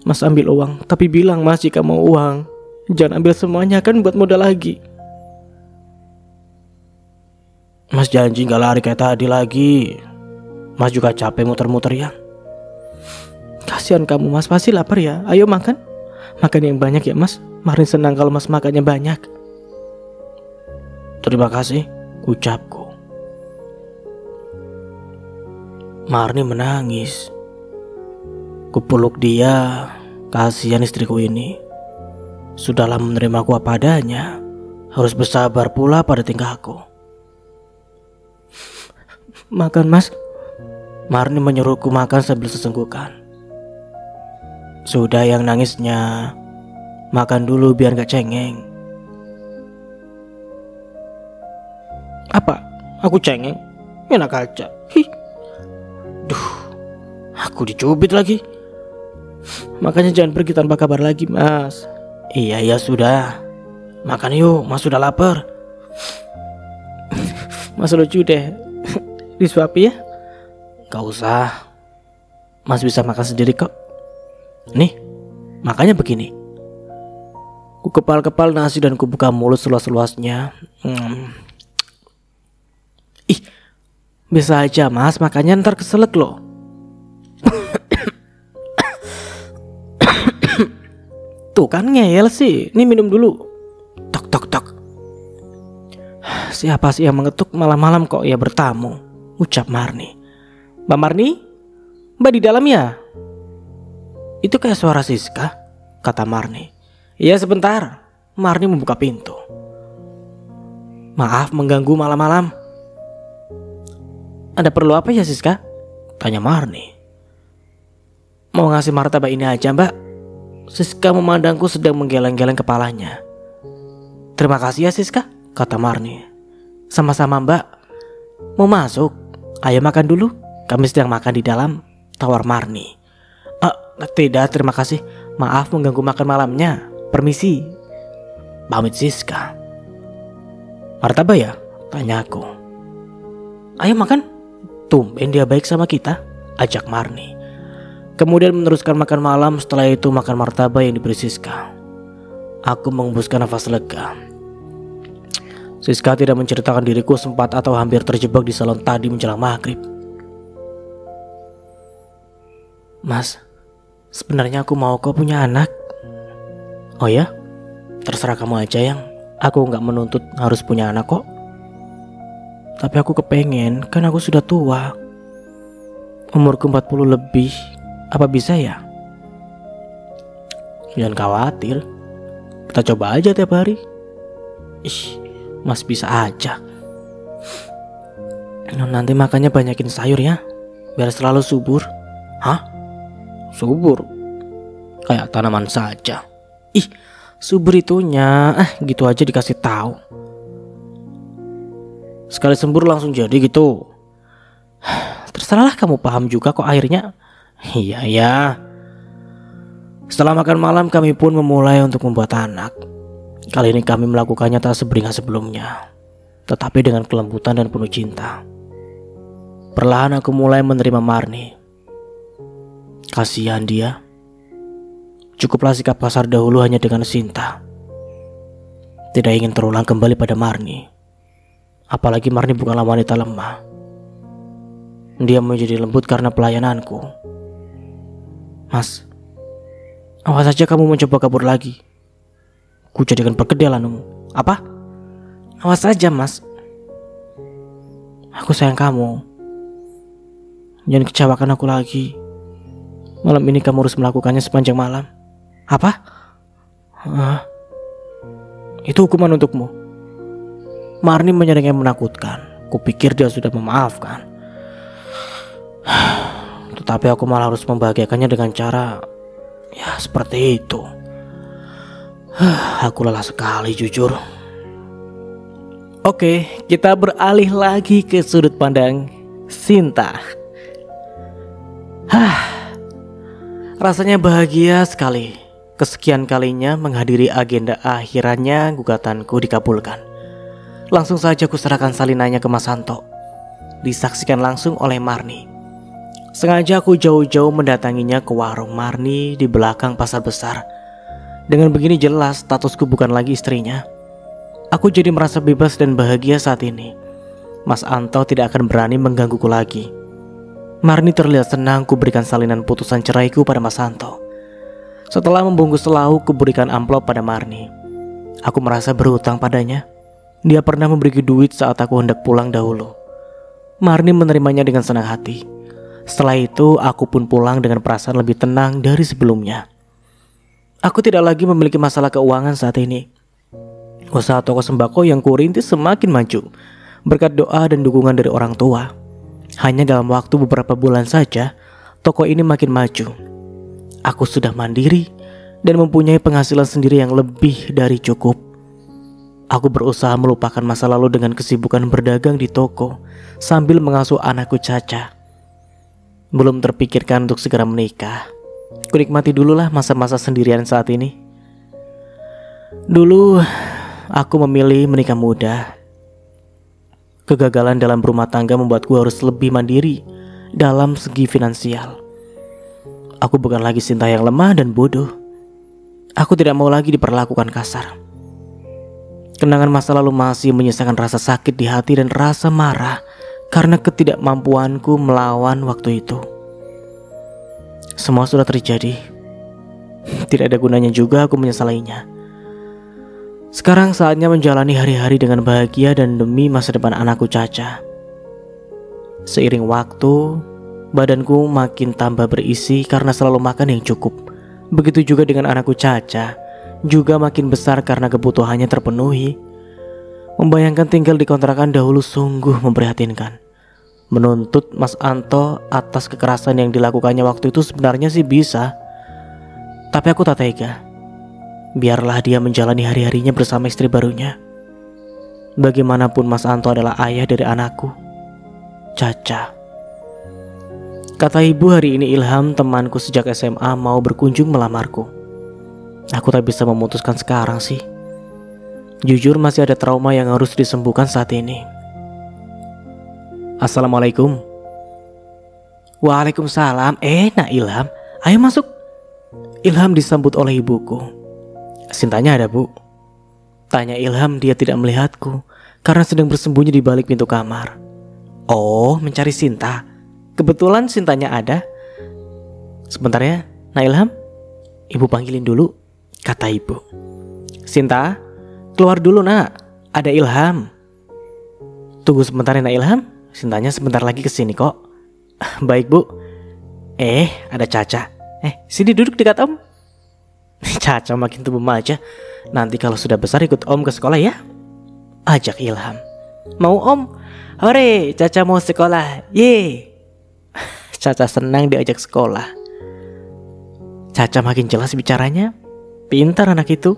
Mas ambil uang, tapi bilang mas jika mau uang. Jangan ambil semuanya, kan buat modal lagi. Mas janji gak lari kayak tadi lagi. Mas juga capek muter-muter ya. Kasihan kamu mas, pasti lapar ya. Ayo makan. Makan yang banyak ya mas. Marni senang kalau mas makannya banyak. Terima kasih, ucapku. Marni menangis. Kupeluk dia. Kasihan istriku ini. Sudahlah menerimaku apa adanya. Harus bersabar pula pada tingkahku. Makan mas. Marni menyuruhku makan sambil sesenggukan. Sudah yang nangisnya, makan dulu biar gak cengeng. Apa? Aku cengeng? Enak aja. Duh, aku dicubit lagi. Makanya jangan pergi tanpa kabar lagi, Mas. Iya ya sudah. Makan yuk, Mas sudah lapar. Mas lucu deh. Disuapi ya? Gak usah. Mas bisa makan sendiri kok. Nih, makanya begini. Ku kepal-kepal nasi dan ku buka mulut seluas-luasnya. Ih, bisa aja Mas, makanya ntar keselak loh. Tuh kan ngeyel sih. Nih minum dulu. Tok tok tok. Siapa sih yang mengetuk malam-malam kok ya bertamu? Ucap Marni. Mbak Marni? Mbak di dalam ya? Itu kayak suara Siska, kata Marni. Iya sebentar. Marni membuka pintu. Maaf mengganggu malam-malam. Ada perlu apa ya Siska? Tanya Marni. Mau ngasih martabak ini aja Mbak. Siska memandangku sedang menggeleng-geleng kepalanya. Terima kasih ya Siska, kata Marni. Sama-sama Mbak. Mau masuk? Ayo makan dulu. Kami sedang makan di dalam, tawar Marni. Tidak terima kasih. Maaf mengganggu makan malamnya. Permisi. Pamit Siska. Martabak ya? Tanya aku. Ayo makan. Tumben dia baik sama kita, ajak Marni. Kemudian meneruskan makan malam. Setelah itu makan martabak yang diberi Siska. Aku menghembuskan nafas lega. Siska tidak menceritakan diriku sempat atau hampir terjebak di salon tadi menjelang maghrib. Mas, sebenarnya aku mau kok punya anak. Oh ya? Terserah kamu aja yang. Aku gak menuntut harus punya anak kok. Tapi aku kepengen, kan aku sudah tua. Umurku 40 lebih. Apa bisa ya? Jangan khawatir. Kita coba aja tiap hari. Mas bisa aja. Nanti makannya banyakin sayur ya, biar selalu subur. Hah? Subur? Kayak tanaman saja. Subur itunya. Gitu aja dikasih tahu. Sekali sembur langsung jadi gitu. Terserahlah kamu paham juga kok akhirnya. Iya ya. Setelah makan malam kami pun memulai untuk membuat anak. Kali ini kami melakukannya tak seberingas sebelumnya, tetapi dengan kelembutan dan penuh cinta. Perlahan aku mulai menerima Marni. Kasihan dia. Cukuplah sikap kasar dahulu hanya dengan Sinta. Tidak ingin terulang kembali pada Marni. Apalagi Marni bukanlah wanita lemah. Dia menjadi lembut karena pelayananku. Mas, awas saja kamu mencoba kabur lagi. Ku jadikan perkedelanmu. Apa? Awas saja Mas. Aku sayang kamu. Jangan kecewakan aku lagi. Malam ini kamu harus melakukannya sepanjang malam. Apa? Itu hukuman untukmu. Marni menyeringai menakutkan. Kupikir dia sudah memaafkan. Tetapi aku malah harus membahagiakannya dengan cara ya seperti itu. Aku lelah sekali jujur. Oke, kita beralih lagi ke sudut pandang Sinta. Rasanya bahagia sekali. Kesekian kalinya menghadiri agenda akhirannya gugatanku dikabulkan. Langsung saja kuserahkan salinannya ke Mas Santo. Disaksikan langsung oleh Marni. Sengaja aku jauh-jauh mendatanginya ke warung Marni di belakang pasar besar. Dengan begini jelas statusku bukan lagi istrinya. Aku jadi merasa bebas dan bahagia saat ini. Mas Anto tidak akan berani menggangguku lagi. Marni terlihat senang kuberikan salinan putusan ceraiku pada Mas Anto. Setelah membungkus lauk, kuberikan amplop pada Marni. Aku merasa berhutang padanya. Dia pernah memberiku duit saat aku hendak pulang dahulu. Marni menerimanya dengan senang hati. Setelah itu aku pun pulang dengan perasaan lebih tenang dari sebelumnya. Aku tidak lagi memiliki masalah keuangan saat ini. Usaha toko sembako yang kurintis semakin maju berkat doa dan dukungan dari orang tua. Hanya dalam waktu beberapa bulan saja, toko ini makin maju. Aku sudah mandiri dan mempunyai penghasilan sendiri yang lebih dari cukup. Aku berusaha melupakan masa lalu dengan kesibukan berdagang di toko sambil mengasuh anakku Caca. Belum terpikirkan untuk segera menikah. Kunikmati dululah masa-masa sendirian saat ini. Dulu aku memilih menikah muda. Kegagalan dalam berumah tangga membuatku harus lebih mandiri dalam segi finansial. Aku bukan lagi Sinta yang lemah dan bodoh. Aku tidak mau lagi diperlakukan kasar. Kenangan masa lalu masih menyisakan rasa sakit di hati dan rasa marah karena ketidakmampuanku melawan waktu itu. Semua sudah terjadi. Tidak ada gunanya juga aku menyesalinya. Sekarang saatnya menjalani hari-hari dengan bahagia dan demi masa depan anakku Caca. Seiring waktu, badanku makin tambah berisi karena selalu makan yang cukup. Begitu juga dengan anakku Caca, juga makin besar karena kebutuhannya terpenuhi. Membayangkan tinggal di kontrakan dahulu sungguh memprihatinkan. Menuntut Mas Anto atas kekerasan yang dilakukannya waktu itu sebenarnya sih bisa. Tapi aku tak tega. Biarlah dia menjalani hari-harinya bersama istri barunya. Bagaimanapun Mas Anto adalah ayah dari anakku, Caca. Kata ibu hari ini Ilham, temanku sejak SMA, mau berkunjung melamarku. Aku tak bisa memutuskan sekarang sih. Jujur masih ada trauma yang harus disembuhkan saat ini. Assalamualaikum. Waalaikumsalam. Nak Ilham, ayo masuk. Ilham disambut oleh ibuku. Sintanya ada, Bu? Tanya Ilham. Dia tidak melihatku karena sedang bersembunyi di balik pintu kamar. Oh, mencari Sinta. Kebetulan Sintanya ada. Sebentar ya, Nak Ilham. Ibu panggilin dulu, kata ibu. Sinta, keluar dulu nak, ada Ilham. Tunggu sebentar ya Nak Ilham, Sintanya sebentar lagi kesini kok. Baik Bu. Ada Caca. Sini duduk dekat Om. Caca makin tumbuh aja. Nanti kalau sudah besar ikut Om ke sekolah ya, ajak Ilham. Mau Om? Hore, Caca mau sekolah. Ye. Caca senang diajak sekolah. Caca makin jelas bicaranya. Pintar anak itu,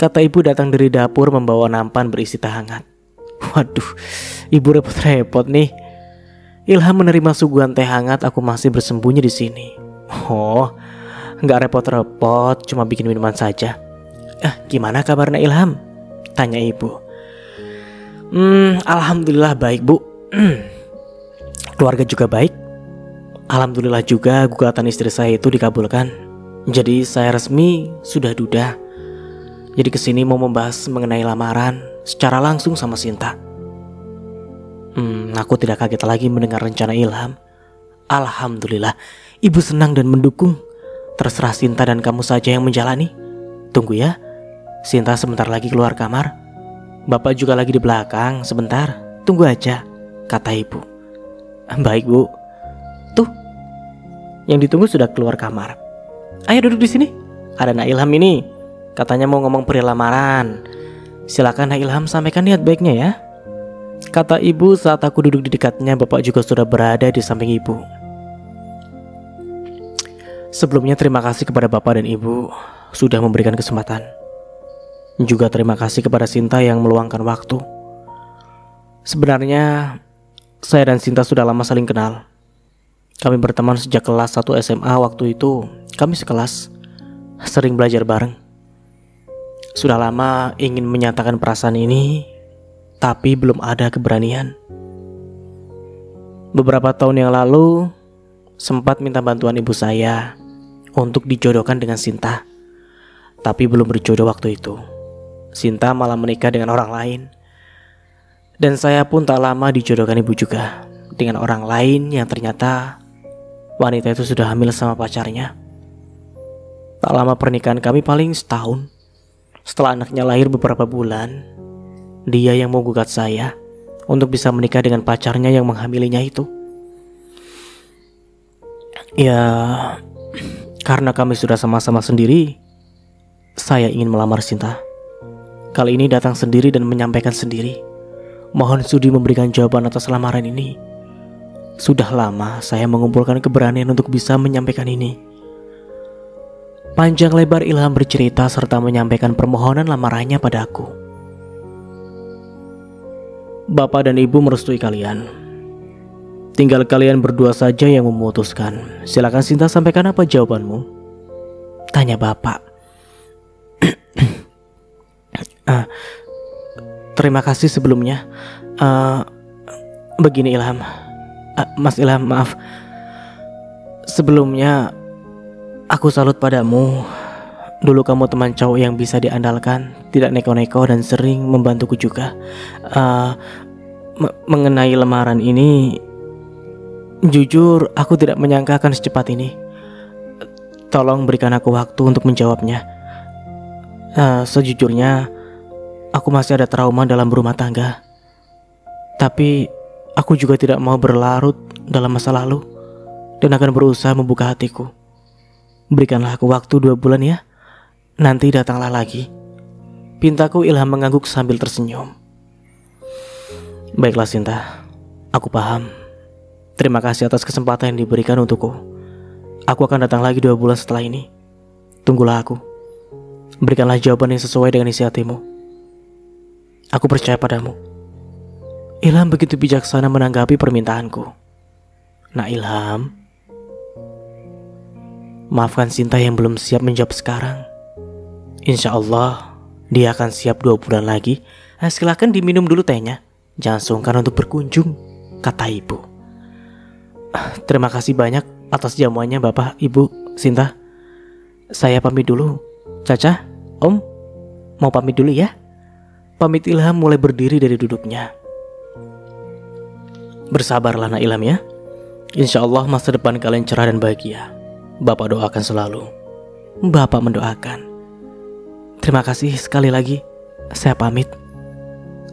kata ibu datang dari dapur membawa nampan berisi teh hangat. Waduh, ibu repot-repot nih. Ilham menerima suguhan teh hangat. Aku masih bersembunyi di sini. Oh, nggak repot-repot, cuma bikin minuman saja. Gimana kabarnya Ilham? Tanya ibu. Alhamdulillah baik Bu. Keluarga juga baik. Alhamdulillah juga gugatan istri saya itu dikabulkan. Jadi saya resmi sudah duda. Jadi kesini mau membahas mengenai lamaran secara langsung sama Sinta. Aku tidak kaget lagi mendengar rencana Ilham. Alhamdulillah, ibu senang dan mendukung. Terserah Sinta dan kamu saja yang menjalani. Tunggu ya, Sinta sebentar lagi keluar kamar. Bapak juga lagi di belakang, sebentar. Tunggu aja, kata ibu. Baik Bu. Tuh, yang ditunggu sudah keluar kamar. Ayo duduk di sini. Ada Nak Ilham ini. Katanya mau ngomong perihal lamaran. Silakan Nak Ilham sampaikan niat baiknya ya, kata ibu saat aku duduk di dekatnya. Bapak juga sudah berada di samping ibu. Sebelumnya terima kasih kepada Bapak dan Ibu sudah memberikan kesempatan. Juga terima kasih kepada Sinta yang meluangkan waktu. Sebenarnya saya dan Sinta sudah lama saling kenal. Kami berteman sejak kelas 1 SMA. Waktu itu kami sekelas, sering belajar bareng. Sudah lama ingin menyatakan perasaan ini, tapi belum ada keberanian. Beberapa tahun yang lalu sempat minta bantuan ibu saya untuk dijodohkan dengan Sinta, tapi belum berjodoh waktu itu. Sinta malah menikah dengan orang lain. Dan saya pun tak lama dijodohkan ibu juga dengan orang lain yang ternyata wanita itu sudah hamil sama pacarnya. Tak lama pernikahan kami, paling setahun. Setelah anaknya lahir beberapa bulan, dia yang mau gugat saya untuk bisa menikah dengan pacarnya yang menghamilinya itu. Ya, karena kami sudah sama-sama sendiri, saya ingin melamar Sinta. Kali ini datang sendiri dan menyampaikan sendiri. Mohon sudi memberikan jawaban atas lamaran ini. Sudah lama saya mengumpulkan keberanian untuk bisa menyampaikan ini. Panjang lebar Ilham bercerita serta menyampaikan permohonan lamarannya padaku. Bapak dan ibu merestui kalian. Tinggal kalian berdua saja yang memutuskan. Silakan Sinta, sampaikan apa jawabanmu? Tanya bapak. Terima kasih sebelumnya. Begini Ilham, Mas Ilham, maaf. Sebelumnya aku salut padamu. Dulu kamu teman cowok yang bisa diandalkan, tidak neko-neko dan sering membantuku juga. Mengenai lamaran ini, jujur aku tidak menyangka akan secepat ini. Tolong berikan aku waktu untuk menjawabnya. Sejujurnya aku masih ada trauma dalam berumah tangga. Tapi aku juga tidak mau berlarut dalam masa lalu dan akan berusaha membuka hatiku. Berikanlah aku waktu 2 bulan ya. Nanti datanglah lagi. Pintaku. Ilham mengangguk sambil tersenyum. Baiklah Sinta, aku paham. Terima kasih atas kesempatan yang diberikan untukku. Aku akan datang lagi 2 bulan setelah ini. Tunggulah aku. Berikanlah jawaban yang sesuai dengan isi hatimu. Aku percaya padamu. Ilham begitu bijaksana menanggapi permintaanku. Nah Ilham, maafkan Sinta yang belum siap menjawab sekarang. Insya Allah dia akan siap 2 bulan lagi. Silakan diminum dulu tehnya. Jangan sungkan untuk berkunjung, kata ibu. Terima kasih banyak atas jamuannya Bapak, Ibu, Sinta. Saya pamit dulu. Caca, Om, mau pamit dulu ya. Pamit Ilham mulai berdiri dari duduknya. Bersabarlah nak Ilham ya. Insya Allah masa depan kalian cerah dan bahagia. Bapak doakan selalu. Bapak mendoakan. Terima kasih sekali lagi. Saya pamit.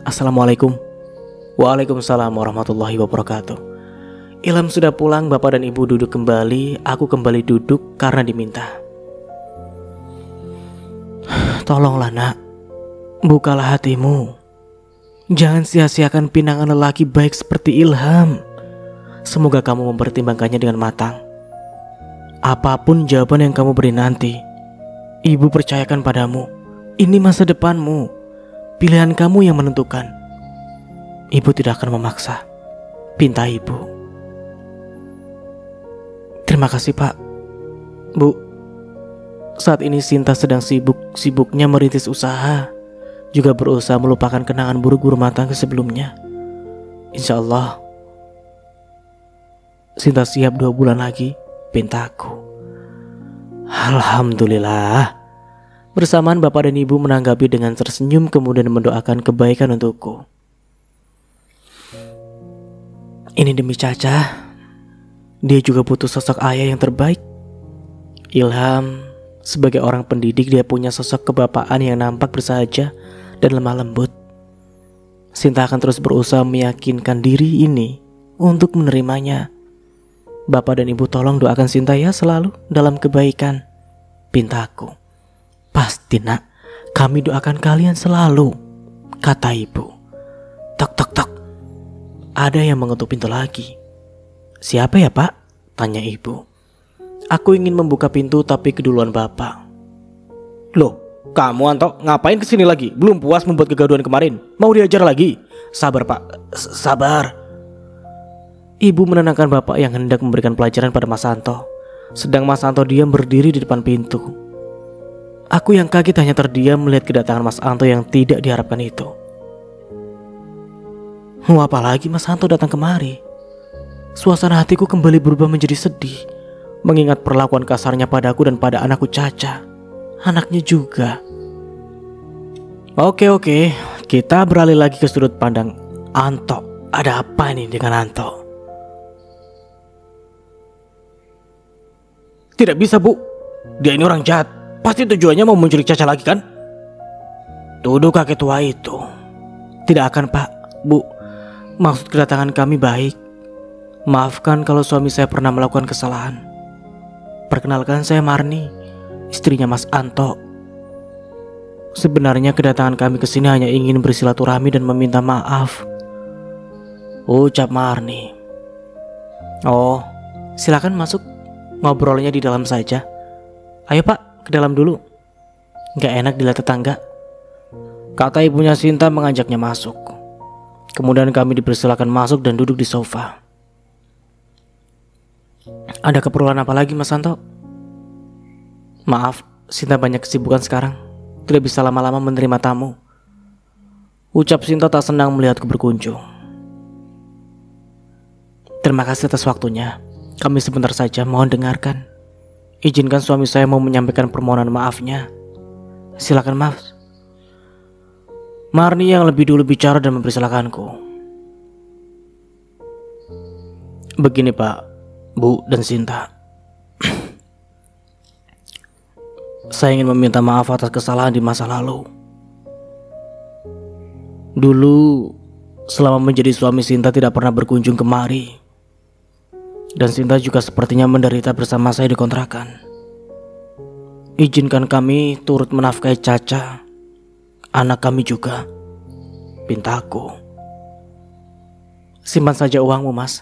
Assalamualaikum. Waalaikumsalam warahmatullahi wabarakatuh. Ilham sudah pulang, bapak dan ibu duduk kembali. Aku kembali duduk karena diminta. Tolonglah nak, bukalah hatimu. Jangan sia-siakan pinangan lelaki baik seperti Ilham. Semoga kamu mempertimbangkannya dengan matang. Apapun jawaban yang kamu beri nanti, ibu percayakan padamu. Ini masa depanmu. Pilihan kamu yang menentukan. Ibu tidak akan memaksa. Pinta ibu. Terima kasih Pak. Bu, saat ini Sinta sedang sibuknya merintis usaha, juga berusaha melupakan kenangan buruk rumah tangga sebelumnya. Insya Allah Sinta siap 2 bulan lagi, pintaku. Alhamdulillah. Bersamaan bapak dan ibu menanggapi dengan tersenyum, kemudian mendoakan kebaikan untukku. Ini demi Caca. Dia juga butuh sosok ayah yang terbaik. Ilham, sebagai orang pendidik, dia punya sosok kebapaan yang nampak bersahaja dan lemah lembut. Sinta akan terus berusaha meyakinkan diri ini untuk menerimanya. Bapak dan ibu tolong doakan Sinta ya selalu dalam kebaikan. Pintaku. Pasti nak, kami doakan kalian selalu, kata ibu. Tok tok tok. Ada yang mengetuk pintu lagi. Siapa ya Pak? Tanya ibu. Aku ingin membuka pintu tapi keduluan bapak. Loh, kamu Anto ngapain kesini lagi? Belum puas membuat kegaduhan kemarin? Mau diajar lagi? Sabar Pak, sabar. Ibu menenangkan bapak yang hendak memberikan pelajaran pada Mas Anto. Sedang Mas Anto diam berdiri di depan pintu. Aku yang kaget hanya terdiam melihat kedatangan Mas Anto yang tidak diharapkan itu. Apalagi Mas Anto datang kemari. Suasana hatiku kembali berubah menjadi sedih, mengingat perlakuan kasarnya padaku dan pada anakku Caca, anaknya juga. Oke, kita beralih lagi ke sudut pandang Anto. Ada apa ini dengan Anto? Tidak bisa Bu, dia ini orang jahat. Pasti tujuannya mau menculik Caca lagi kan? Tuduh kakek tua itu. Tidak akan Pak, Bu. Maksud kedatangan kami baik. Maafkan kalau suami saya pernah melakukan kesalahan. Perkenalkan, saya Marni, istrinya Mas Anto. Sebenarnya kedatangan kami ke sini hanya ingin bersilaturahmi dan meminta maaf, ucap Marni. Oh, silakan masuk. Ngobrolnya di dalam saja. Ayo Pak, ke dalam dulu. Gak enak dilihat tetangga, kata ibunya Sinta mengajaknya masuk. Kemudian kami dipersilakan masuk dan duduk di sofa. Ada keperluan apa lagi Mas Santo? Maaf, Sinta banyak kesibukan sekarang, tidak bisa lama-lama menerima tamu, ucap Sinta tak senang melihatku berkunjung. Terima kasih atas waktunya. Kami sebentar saja, mohon dengarkan. Izinkan suami saya mau menyampaikan permohonan maafnya. Silakan Mas. Marni yang lebih dulu bicara dan mempersilakanku. Begini Pak, Bu dan Sinta. Saya ingin meminta maaf atas kesalahan di masa lalu. Dulu, selama menjadi suami Sinta tidak pernah berkunjung kemari. Dan Sinta juga sepertinya menderita bersama saya di kontrakan. Izinkan kami turut menafkahi Caca, anak kami juga, pintaku. Simpan saja uangmu Mas.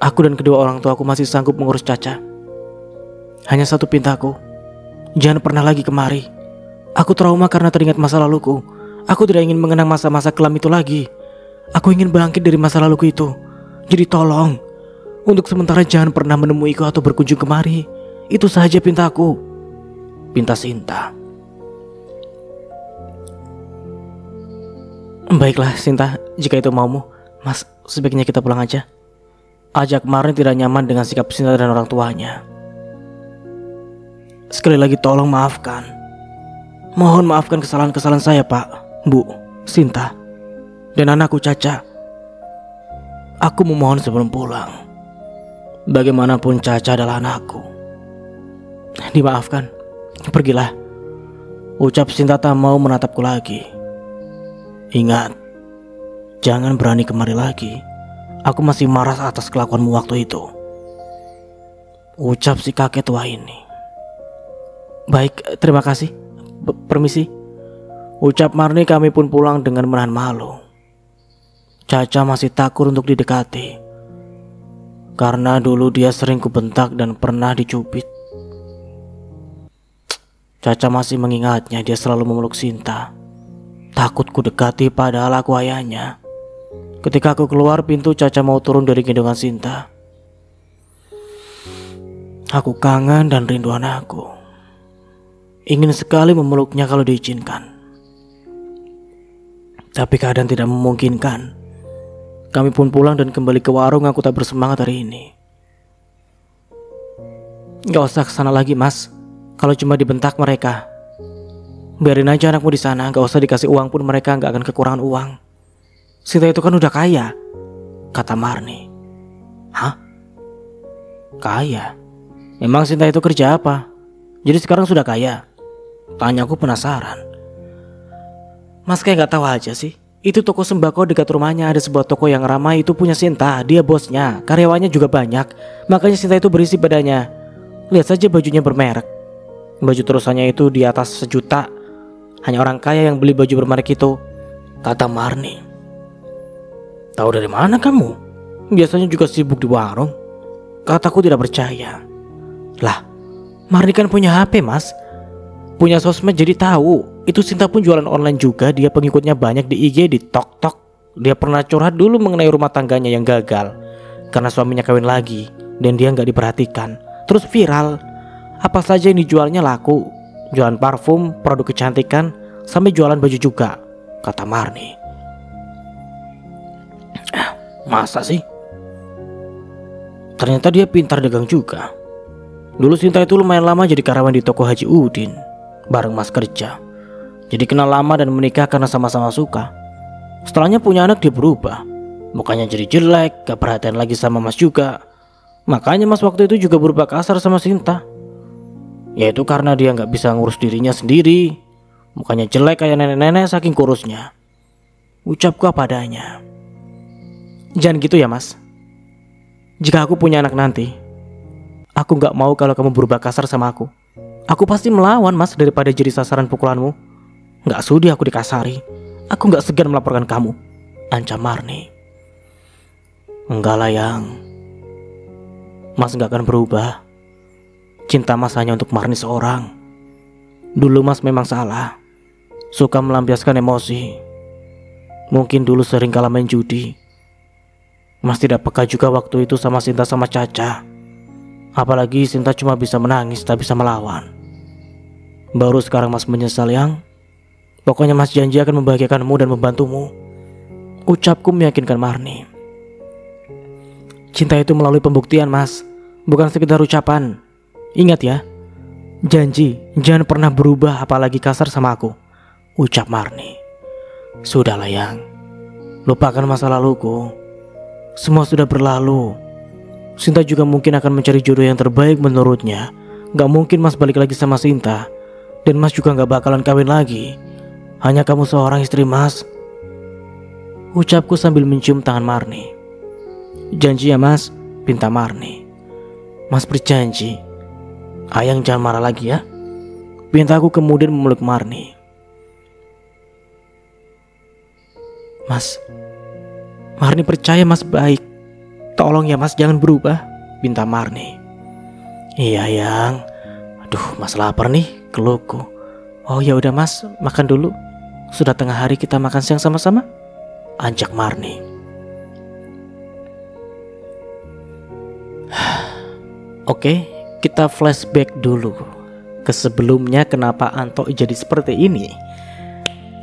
Aku dan kedua orang tuaku masih sanggup mengurus Caca. Hanya satu pintaku, jangan pernah lagi kemari. Aku trauma karena teringat masa laluku. Aku tidak ingin mengenang masa-masa kelam itu lagi. Aku ingin bangkit dari masa laluku itu. Jadi tolong, untuk sementara jangan pernah menemuiku atau berkunjung kemari. Itu saja pintaku. Pinta Sinta. Baiklah Sinta, jika itu maumu, Mas, sebaiknya kita pulang aja. Ajak Marni tidak nyaman dengan sikap Sinta dan orang tuanya. Sekali lagi tolong maafkan. Mohon maafkan kesalahan-kesalahan saya Pak, Bu, Sinta, dan anakku Caca. Aku memohon sebelum pulang. Bagaimanapun Caca adalah anakku. Dimaafkan. Pergilah, ucap Sinta tak mau menatapku lagi. Ingat, jangan berani kemari lagi. Aku masih marah atas kelakuanmu waktu itu, ucap si kakek tua ini. Baik, terima kasih. Permisi, ucap Marni. Kami pun pulang dengan menahan malu. Caca masih takut untuk didekati, karena dulu dia sering kubentak dan pernah dicubit. Caca masih mengingatnya, dia selalu memeluk Sinta. Takut ku dekati padahal aku ayahnya. Ketika aku keluar pintu, Caca mau turun dari gendongan Sinta. Aku kangen dan rindu anakku. Ingin sekali memeluknya kalau diizinkan. Tapi keadaan tidak memungkinkan. Kami pun pulang dan kembali ke warung. Aku tak bersemangat hari ini. Gak usah kesana lagi Mas. Kalau cuma dibentak mereka, biarin aja anakmu di sana. Gak usah dikasih uang pun mereka gak akan kekurangan uang. Sinta itu kan udah kaya, kata Marni. Hah? Kaya? Memang Sinta itu kerja apa? Jadi sekarang sudah kaya? Tanyaku penasaran. Mas kayak gak tahu aja sih. Itu toko sembako dekat rumahnya, ada sebuah toko yang ramai, itu punya Sinta. Dia bosnya, karyawannya juga banyak. Makanya Sinta itu berisi badannya. Lihat saja bajunya bermerek. Baju terusannya itu di atas 1 juta. Hanya orang kaya yang beli baju bermerek itu, kata Marni. Tahu dari mana kamu? Biasanya juga sibuk di warung, kataku tidak percaya. Lah, Marni kan punya HP Mas, punya sosmed jadi tahu. Itu Sinta pun jualan online juga. Dia pengikutnya banyak di IG, di TikTok. Dia pernah curhat dulu mengenai rumah tangganya yang gagal karena suaminya kawin lagi dan dia gak diperhatikan. Terus viral. Apa saja yang dijualnya laku. Jualan parfum, produk kecantikan, sampai jualan baju juga, kata Marni. Masa sih? Ternyata dia pintar dagang juga. Dulu Sinta itu lumayan lama jadi karyawan di toko Haji Udin bareng Mas kerja. Jadi kenal lama dan menikah karena sama-sama suka. Setelahnya punya anak dia berubah. Mukanya jadi jelek, gak perhatian lagi sama Mas juga. Makanya Mas waktu itu juga berubah kasar sama Sinta. Yaitu karena dia gak bisa ngurus dirinya sendiri. Mukanya jelek kayak nenek-nenek saking kurusnya. Ucapku apa adanya. Jangan gitu ya Mas. Jika aku punya anak nanti, aku gak mau kalau kamu berubah kasar sama aku. Aku pasti melawan Mas daripada jadi sasaran pukulanmu. Gak sudi aku dikasari. Aku gak segan melaporkan kamu, ancam Marni. Enggak lah yang. Mas gak akan berubah. Cinta Mas hanya untuk Marni seorang. Dulu Mas memang salah, suka melampiaskan emosi. Mungkin dulu sering kalah main judi. Mas tidak peka juga waktu itu sama Sinta sama Caca. Apalagi Sinta cuma bisa menangis, tak bisa melawan. Baru sekarang Mas menyesal, Yang. Pokoknya Mas janji akan membahagiakanmu dan membantumu. Ucapku meyakinkan Marni. Cinta itu melalui pembuktian, Mas, bukan sekedar ucapan. Ingat ya, janji jangan pernah berubah apalagi kasar sama aku, ucap Marni. Sudahlah, Yang, lupakan masa laluku. Semua sudah berlalu. Sinta juga mungkin akan mencari jodoh yang terbaik menurutnya. Gak mungkin Mas balik lagi sama Sinta. Dan Mas juga gak bakalan kawin lagi. Hanya kamu seorang istri, Mas, ucapku sambil mencium tangan Marni. Janji ya, Mas, pinta Marni. Mas berjanji. Ayang jangan marah lagi ya, pintaku kemudian memeluk Marni. Mas, Marni percaya Mas baik. Tolong ya, Mas, jangan berubah, pinta Marni. Iya, Yang. Aduh, Mas lapar nih, keluhku. Oh ya udah, Mas, makan dulu. Sudah tengah hari kita makan siang sama-sama, ajak Marni. Oke, kita flashback dulu ke sebelumnya kenapa Anto jadi seperti ini.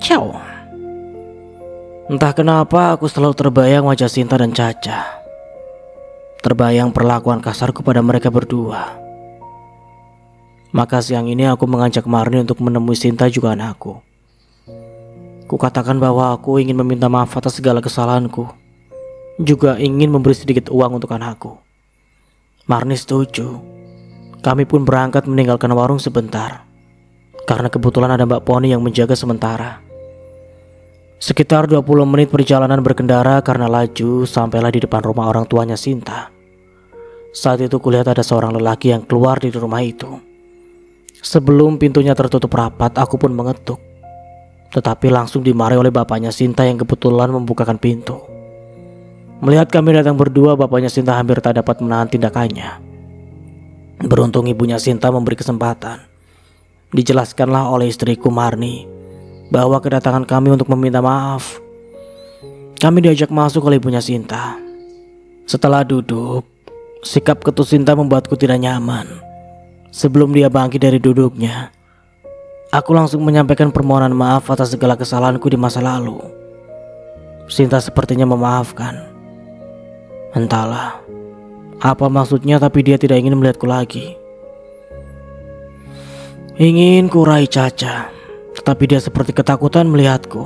Ciao. Entah kenapa aku selalu terbayang wajah Sinta dan Caca. Terbayang perlakuan kasarku pada mereka berdua. Maka siang ini aku mengajak Marni untuk menemui Sinta juga anakku. Kukatakan bahwa aku ingin meminta maaf atas segala kesalahanku. Juga ingin memberi sedikit uang untuk anakku. Marni setuju. Kami pun berangkat meninggalkan warung sebentar. Karena kebetulan ada Mbak Poni yang menjaga sementara. Sekitar 20 menit perjalanan berkendara karena laju sampailah di depan rumah orang tuanya Sinta. Saat itu kulihat ada seorang lelaki yang keluar dari rumah itu. Sebelum pintunya tertutup rapat, aku pun mengetuk. Tetapi langsung dimarahi oleh bapaknya Sinta yang kebetulan membukakan pintu. Melihat kami datang berdua, bapaknya Sinta hampir tak dapat menahan tindakannya. Beruntung ibunya Sinta memberi kesempatan. Dijelaskanlah oleh istriku Marni bahwa kedatangan kami untuk meminta maaf. Kami diajak masuk oleh ibunya Sinta. Setelah duduk, sikap ketus Sinta membuatku tidak nyaman. Sebelum dia bangkit dari duduknya, aku langsung menyampaikan permohonan maaf atas segala kesalahanku di masa lalu. Sinta sepertinya memaafkan. Entahlah apa maksudnya, tapi dia tidak ingin melihatku lagi. Ingin kurai Caca, tetapi dia seperti ketakutan melihatku.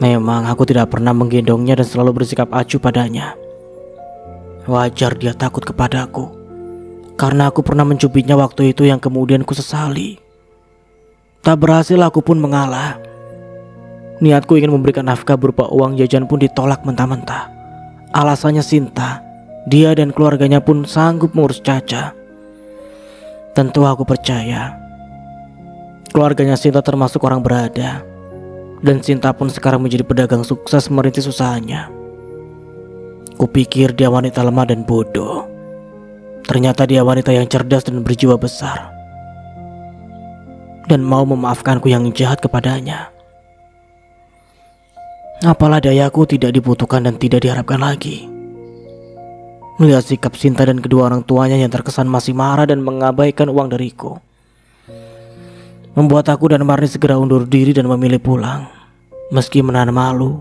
Memang aku tidak pernah menggendongnya dan selalu bersikap acuh padanya. Wajar dia takut kepadaku, karena aku pernah mencubitnya waktu itu yang kemudian kusesali. Tak berhasil, aku pun mengalah. Niatku ingin memberikan nafkah berupa uang jajan pun ditolak mentah-mentah. Alasannya Sinta, dia dan keluarganya pun sanggup mengurus Caca. Tentu aku percaya keluarganya Sinta termasuk orang berada. Dan Sinta pun sekarang menjadi pedagang sukses merintis usahanya. Kupikir dia wanita lemah dan bodoh. Ternyata dia wanita yang cerdas dan berjiwa besar. Dan mau memaafkanku yang jahat kepadanya. Apalah dayaku tidak dibutuhkan dan tidak diharapkan lagi. Melihat sikap Sinta dan kedua orang tuanya yang terkesan masih marah dan mengabaikan uang dariku, membuat aku dan Marni segera undur diri dan memilih pulang. Meski menahan malu,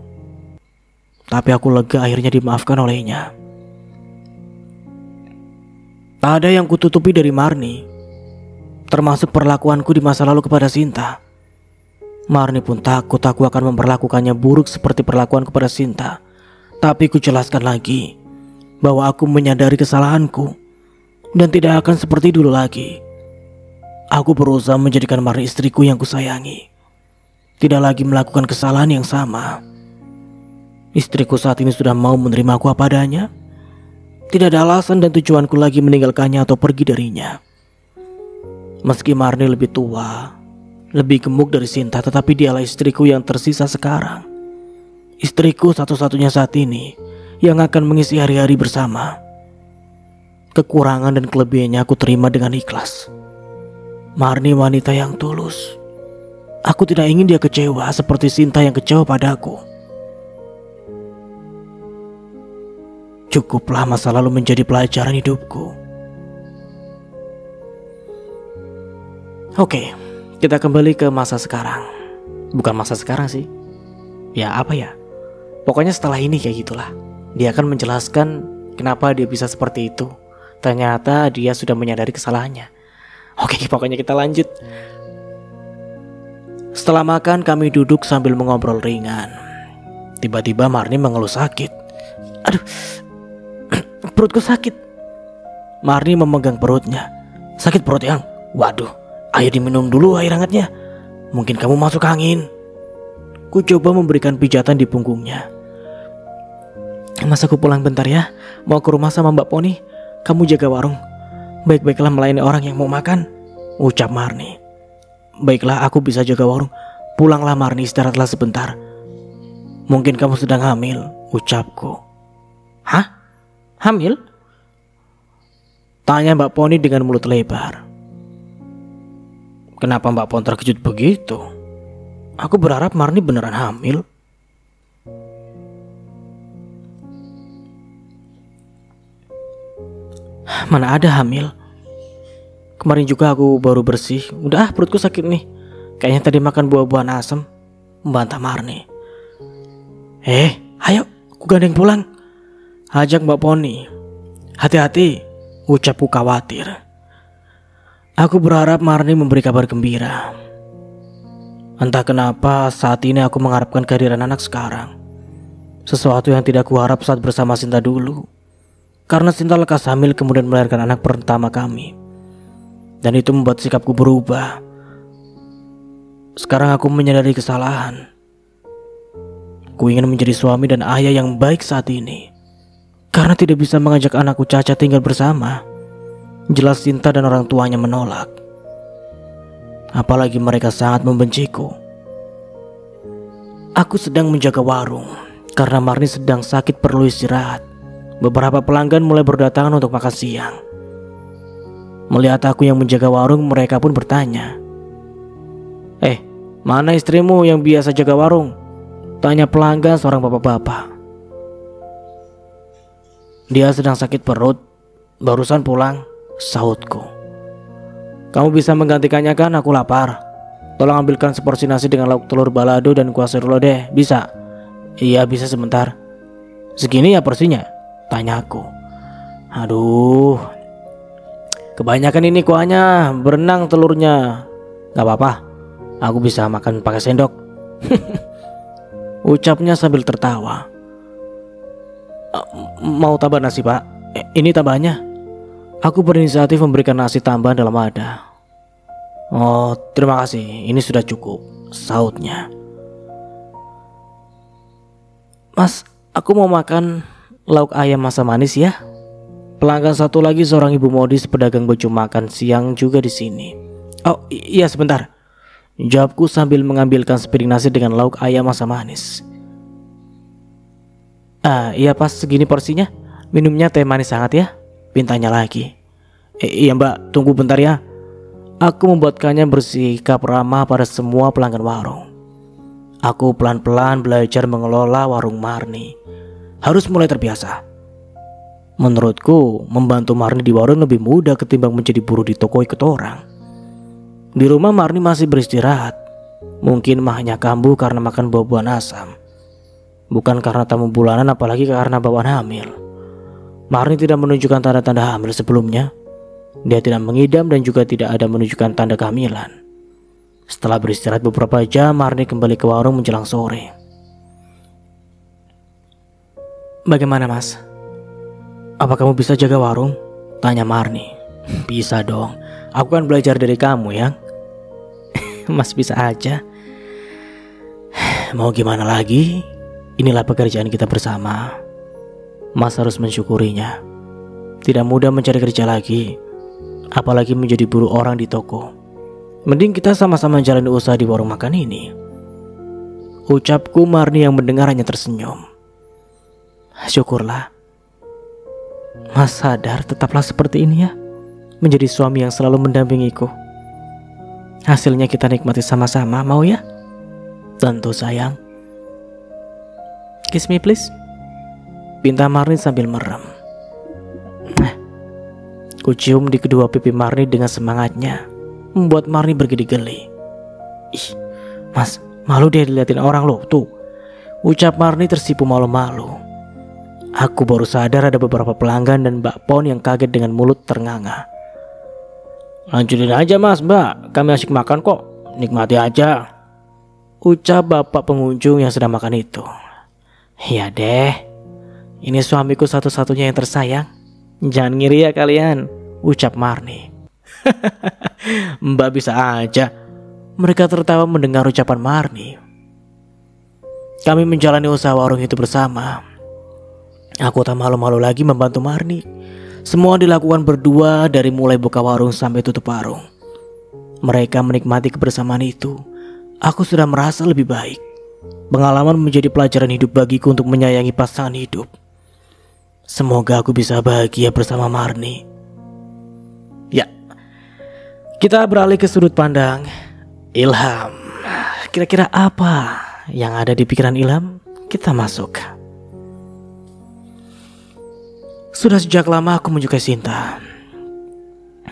tapi aku lega akhirnya dimaafkan olehnya. Tak ada yang kututupi dari Marni, termasuk perlakuanku di masa lalu kepada Sinta. Marni pun takut aku akan memperlakukannya buruk seperti perlakuan kepada Sinta. Tapi ku jelaskan lagi bahwa aku menyadari kesalahanku dan tidak akan seperti dulu lagi. Aku berusaha menjadikan Marni istriku yang kusayangi, tidak lagi melakukan kesalahan yang sama. Istriku saat ini sudah mau menerima aku apa adanya. Tidak ada alasan dan tujuanku lagi meninggalkannya atau pergi darinya. Meski Marni lebih tua, lebih gemuk dari Sinta, tetapi dialah istriku yang tersisa sekarang. Istriku satu-satunya saat ini yang akan mengisi hari-hari bersama. Kekurangan dan kelebihannya aku terima dengan ikhlas. Marni wanita yang tulus. Aku tidak ingin dia kecewa seperti Sinta yang kecewa padaku. Cukuplah masa lalu menjadi pelajaran hidupku. Oke, kita kembali ke masa sekarang. Bukan masa sekarang sih. Ya apa ya? Pokoknya setelah ini kayak gitulah. Dia akan menjelaskan kenapa dia bisa seperti itu. Ternyata dia sudah menyadari kesalahannya. Oke, pokoknya kita lanjut. Setelah makan kami duduk sambil mengobrol ringan. Tiba-tiba Marni mengeluh sakit. Aduh, perutku sakit. Marni memegang perutnya. Sakit perut yang? Waduh, ayo diminum dulu air hangatnya. Mungkin kamu masuk angin. Ku coba memberikan pijatan di punggungnya. Mas aku pulang bentar ya. Mau ke rumah sama Mbak Poni. Kamu jaga warung. Baik-baiklah melayani orang yang mau makan, ucap Marni. Baiklah, aku bisa jaga warung. Pulanglah Marni, istirahatlah sebentar. Mungkin kamu sedang hamil, ucapku. Hah? Hamil? Tanya Mbak Poni dengan mulut lebar. Kenapa Mbak Poni terkejut begitu? Aku berharap Marni beneran hamil. Mana ada hamil. Kemarin juga aku baru bersih. Udah perutku sakit nih. Kayaknya tadi makan buah-buahan asam, membantah Marni. Ayo aku gandeng pulang, ajak Mbak Poni. Hati-hati, ucapku khawatir. Aku berharap Marni memberi kabar gembira. Entah kenapa saat ini aku mengharapkan kehadiran anak sekarang. Sesuatu yang tidak kuharap saat bersama Sinta dulu. Karena Sinta lekas hamil kemudian melahirkan anak pertama kami. Dan itu membuat sikapku berubah. Sekarang aku menyadari kesalahan. Ku ingin menjadi suami dan ayah yang baik saat ini. Karena tidak bisa mengajak anakku Caca tinggal bersama. Jelas Sinta dan orang tuanya menolak. Apalagi mereka sangat membenciku. Aku sedang menjaga warung karena Marni sedang sakit perlu istirahat. Beberapa pelanggan mulai berdatangan untuk makan siang. Melihat aku yang menjaga warung, mereka pun bertanya. Mana istrimu yang biasa jaga warung? Tanya pelanggan seorang bapak-bapak. Dia sedang sakit perut, barusan pulang, sahutku. Kamu bisa menggantikannya kan? Aku lapar. Tolong ambilkan seporsi nasi dengan lauk telur balado dan kuah serulode, bisa? Iya bisa sebentar. Segini ya porsinya? Tanyaku. Aduh, kebanyakan ini kuahnya, berenang telurnya. Gak apa-apa, aku bisa makan pakai sendok. Ucapnya sambil tertawa. Mau tambah nasi pak? Ini tambahnya. Aku berinisiatif memberikan nasi tambahan dalam wadah. Oh terima kasih, ini sudah cukup, sahutnya. Mas, aku mau makan lauk ayam asam manis ya. Pelanggan satu lagi seorang ibu modis pedagang baju makan siang juga di sini. Oh iya sebentar, jawabku sambil mengambilkan sepiring nasi dengan lauk ayam asam manis. Iya pas segini porsinya. Minumnya teh manis hangat ya, pintanya lagi. Iya mbak, tunggu bentar ya. Aku membuatkannya bersikap ramah pada semua pelanggan warung. Aku pelan-pelan belajar mengelola warung Marni. Harus mulai terbiasa. Menurutku, membantu Marni di warung lebih mudah ketimbang menjadi buruh di toko ikut orang. Di rumah Marni masih beristirahat. Mungkin mahnya kambuh karena makan buah-buahan asam. Bukan karena tamu bulanan, apalagi karena bawaan hamil. Marni tidak menunjukkan tanda-tanda hamil sebelumnya. Dia tidak mengidam dan juga tidak ada menunjukkan tanda kehamilan. Setelah beristirahat beberapa jam, Marni kembali ke warung menjelang sore. Bagaimana mas? Apa kamu bisa jaga warung? Tanya Marni. Bisa dong, aku kan belajar dari kamu ya. Mas bisa aja. Mau gimana lagi? Inilah pekerjaan kita bersama. Mas harus mensyukurinya. Tidak mudah mencari kerja lagi, apalagi menjadi buruh orang di toko. Mending kita sama-sama jalani usaha di warung makan ini. Ucapku. Marni yang mendengar hanya tersenyum. Syukurlah. Mas sadar tetaplah seperti ini ya, menjadi suami yang selalu mendampingiku. Hasilnya kita nikmati sama-sama, mau ya? Tentu sayang. Kiss me please, pinta Marni sambil merem. Ku cium di kedua pipi Marni dengan semangatnya, membuat Marni bergeli-geli. Ih, mas, malu deh diliatin orang loh, tuh. Ucap Marni tersipu malu-malu. Aku baru sadar ada beberapa pelanggan dan Mbak Pon yang kaget dengan mulut ternganga. Lanjutin aja mas, mbak, kami asik makan kok, nikmati aja, ucap bapak pengunjung yang sedang makan itu. Ya deh, ini suamiku satu-satunya yang tersayang. Jangan ngiri ya kalian, ucap Marni. Mbak bisa aja. Mereka tertawa mendengar ucapan Marni. Kami menjalani usaha warung itu bersama. Aku tak malu-malu lagi membantu Marni. Semua dilakukan berdua dari mulai buka warung sampai tutup warung. Mereka menikmati kebersamaan itu. Aku sudah merasa lebih baik. Pengalaman menjadi pelajaran hidup bagiku untuk menyayangi pasangan hidup. Semoga aku bisa bahagia bersama Marni. Ya, kita beralih ke sudut pandang Ilham. Kira-kira apa yang ada di pikiran Ilham? Kita masuk. Sudah sejak lama aku menyukai Sinta.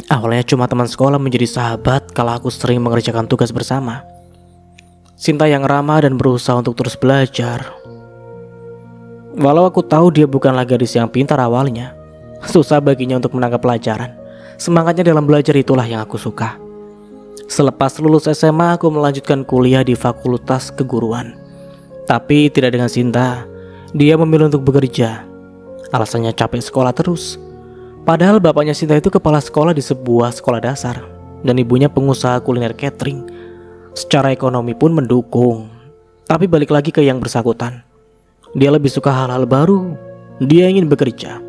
Awalnya cuma teman sekolah menjadi sahabat kalau aku sering mengerjakan tugas bersama. Sinta yang ramah dan berusaha untuk terus belajar. Walau aku tahu dia bukanlah gadis yang pintar awalnya, susah baginya untuk menangkap pelajaran. Semangatnya dalam belajar itulah yang aku suka. Selepas lulus SMA, aku melanjutkan kuliah di Fakultas Keguruan. Tapi tidak dengan Sinta. Dia memilih untuk bekerja. Alasannya capek sekolah terus. Padahal bapaknya Sinta itu kepala sekolah di sebuah sekolah dasar, dan ibunya pengusaha kuliner catering. Secara ekonomi pun mendukung. Tapi balik lagi ke yang bersangkutan. Dia lebih suka hal-hal baru. Dia ingin bekerja.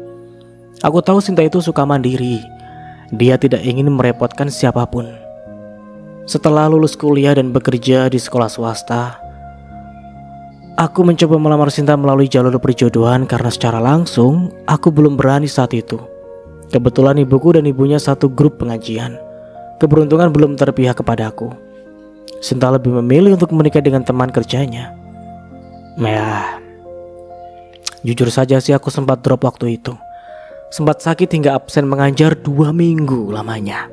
Aku tahu Sinta itu suka mandiri. Dia tidak ingin merepotkan siapapun. Setelah lulus kuliah dan bekerja di sekolah swasta, aku mencoba melamar Sinta melalui jalur perjodohan karena secara langsung aku belum berani saat itu. Kebetulan ibuku dan ibunya satu grup pengajian. Keberuntungan belum terpihak kepadaku. Sinta lebih memilih untuk menikah dengan teman kerjanya. Ya, jujur saja sih aku sempat drop waktu itu. Sempat sakit hingga absen mengajar 2 minggu lamanya.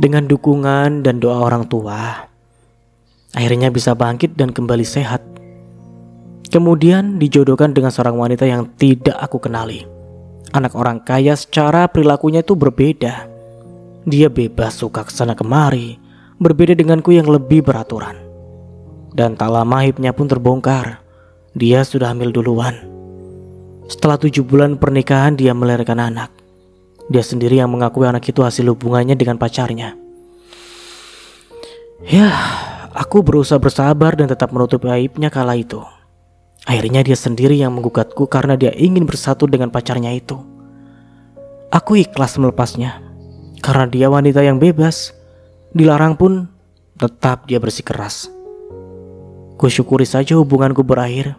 Dengan dukungan dan doa orang tua, akhirnya bisa bangkit dan kembali sehat. Kemudian dijodohkan dengan seorang wanita yang tidak aku kenali. Anak orang kaya, secara perilakunya itu berbeda. Dia bebas suka kesana kemari, berbeda denganku yang lebih beraturan. Dan tak lama aibnya pun terbongkar. Dia sudah hamil duluan. Setelah 7 bulan pernikahan, dia melahirkan anak. Dia sendiri yang mengakui anak itu hasil hubungannya dengan pacarnya. Ya, aku berusaha bersabar dan tetap menutupi aibnya kala itu. Akhirnya dia sendiri yang menggugatku karena dia ingin bersatu dengan pacarnya itu. Aku ikhlas melepasnya karena dia wanita yang bebas. Dilarang pun tetap dia bersikeras. Kusyukuri saja hubunganku berakhir.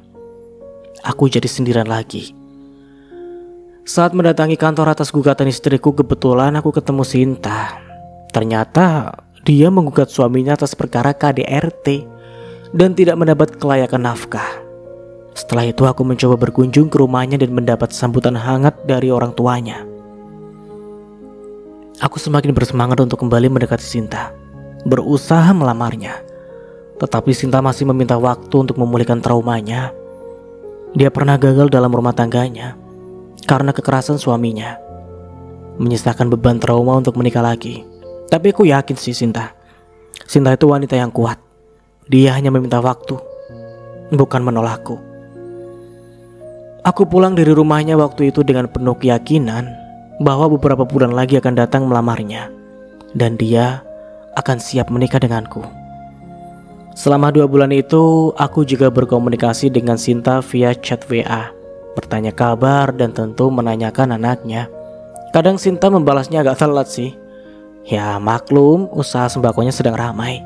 Aku jadi sendirian lagi. Saat mendatangi kantor atas gugatan istriku, kebetulan aku ketemu Sinta. Ternyata dia menggugat suaminya atas perkara KDRT dan tidak mendapat kelayakan nafkah. Setelah itu aku mencoba berkunjung ke rumahnya dan mendapat sambutan hangat dari orang tuanya. Aku semakin bersemangat untuk kembali mendekati Sinta, berusaha melamarnya. Tetapi Sinta masih meminta waktu untuk memulihkan traumanya. Dia pernah gagal dalam rumah tangganya karena kekerasan suaminya, menyisakan beban trauma untuk menikah lagi. Tapi aku yakin sih Sinta itu wanita yang kuat. Dia hanya meminta waktu, bukan menolakku. Aku pulang dari rumahnya waktu itu dengan penuh keyakinan bahwa beberapa bulan lagi akan datang melamarnya, dan dia akan siap menikah denganku. Selama 2 bulan itu, aku juga berkomunikasi dengan Sinta via chat WA, bertanya kabar dan tentu menanyakan anaknya. Kadang Sinta membalasnya agak telat sih. Ya maklum, usaha sembakonya sedang ramai.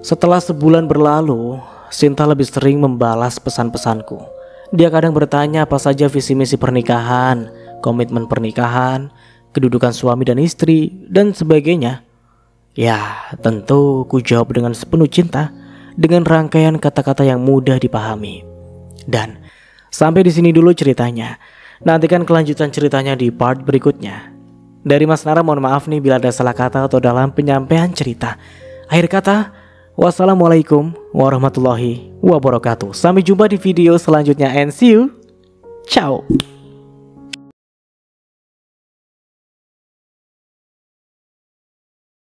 Setelah sebulan berlalu, Sinta lebih sering membalas pesan-pesanku. Dia kadang bertanya apa saja visi misi pernikahan, komitmen pernikahan, kedudukan suami dan istri, dan sebagainya. Ya, tentu ku jawab dengan sepenuh cinta, dengan rangkaian kata-kata yang mudah dipahami. Dan sampai di sini dulu ceritanya. Nantikan kelanjutan ceritanya di part berikutnya. Dari Mas Nara mohon maaf nih bila ada salah kata atau dalam penyampaian cerita. Akhir kata, wassalamualaikum warahmatullahi wabarakatuh. Sampai jumpa di video selanjutnya and see you. Ciao.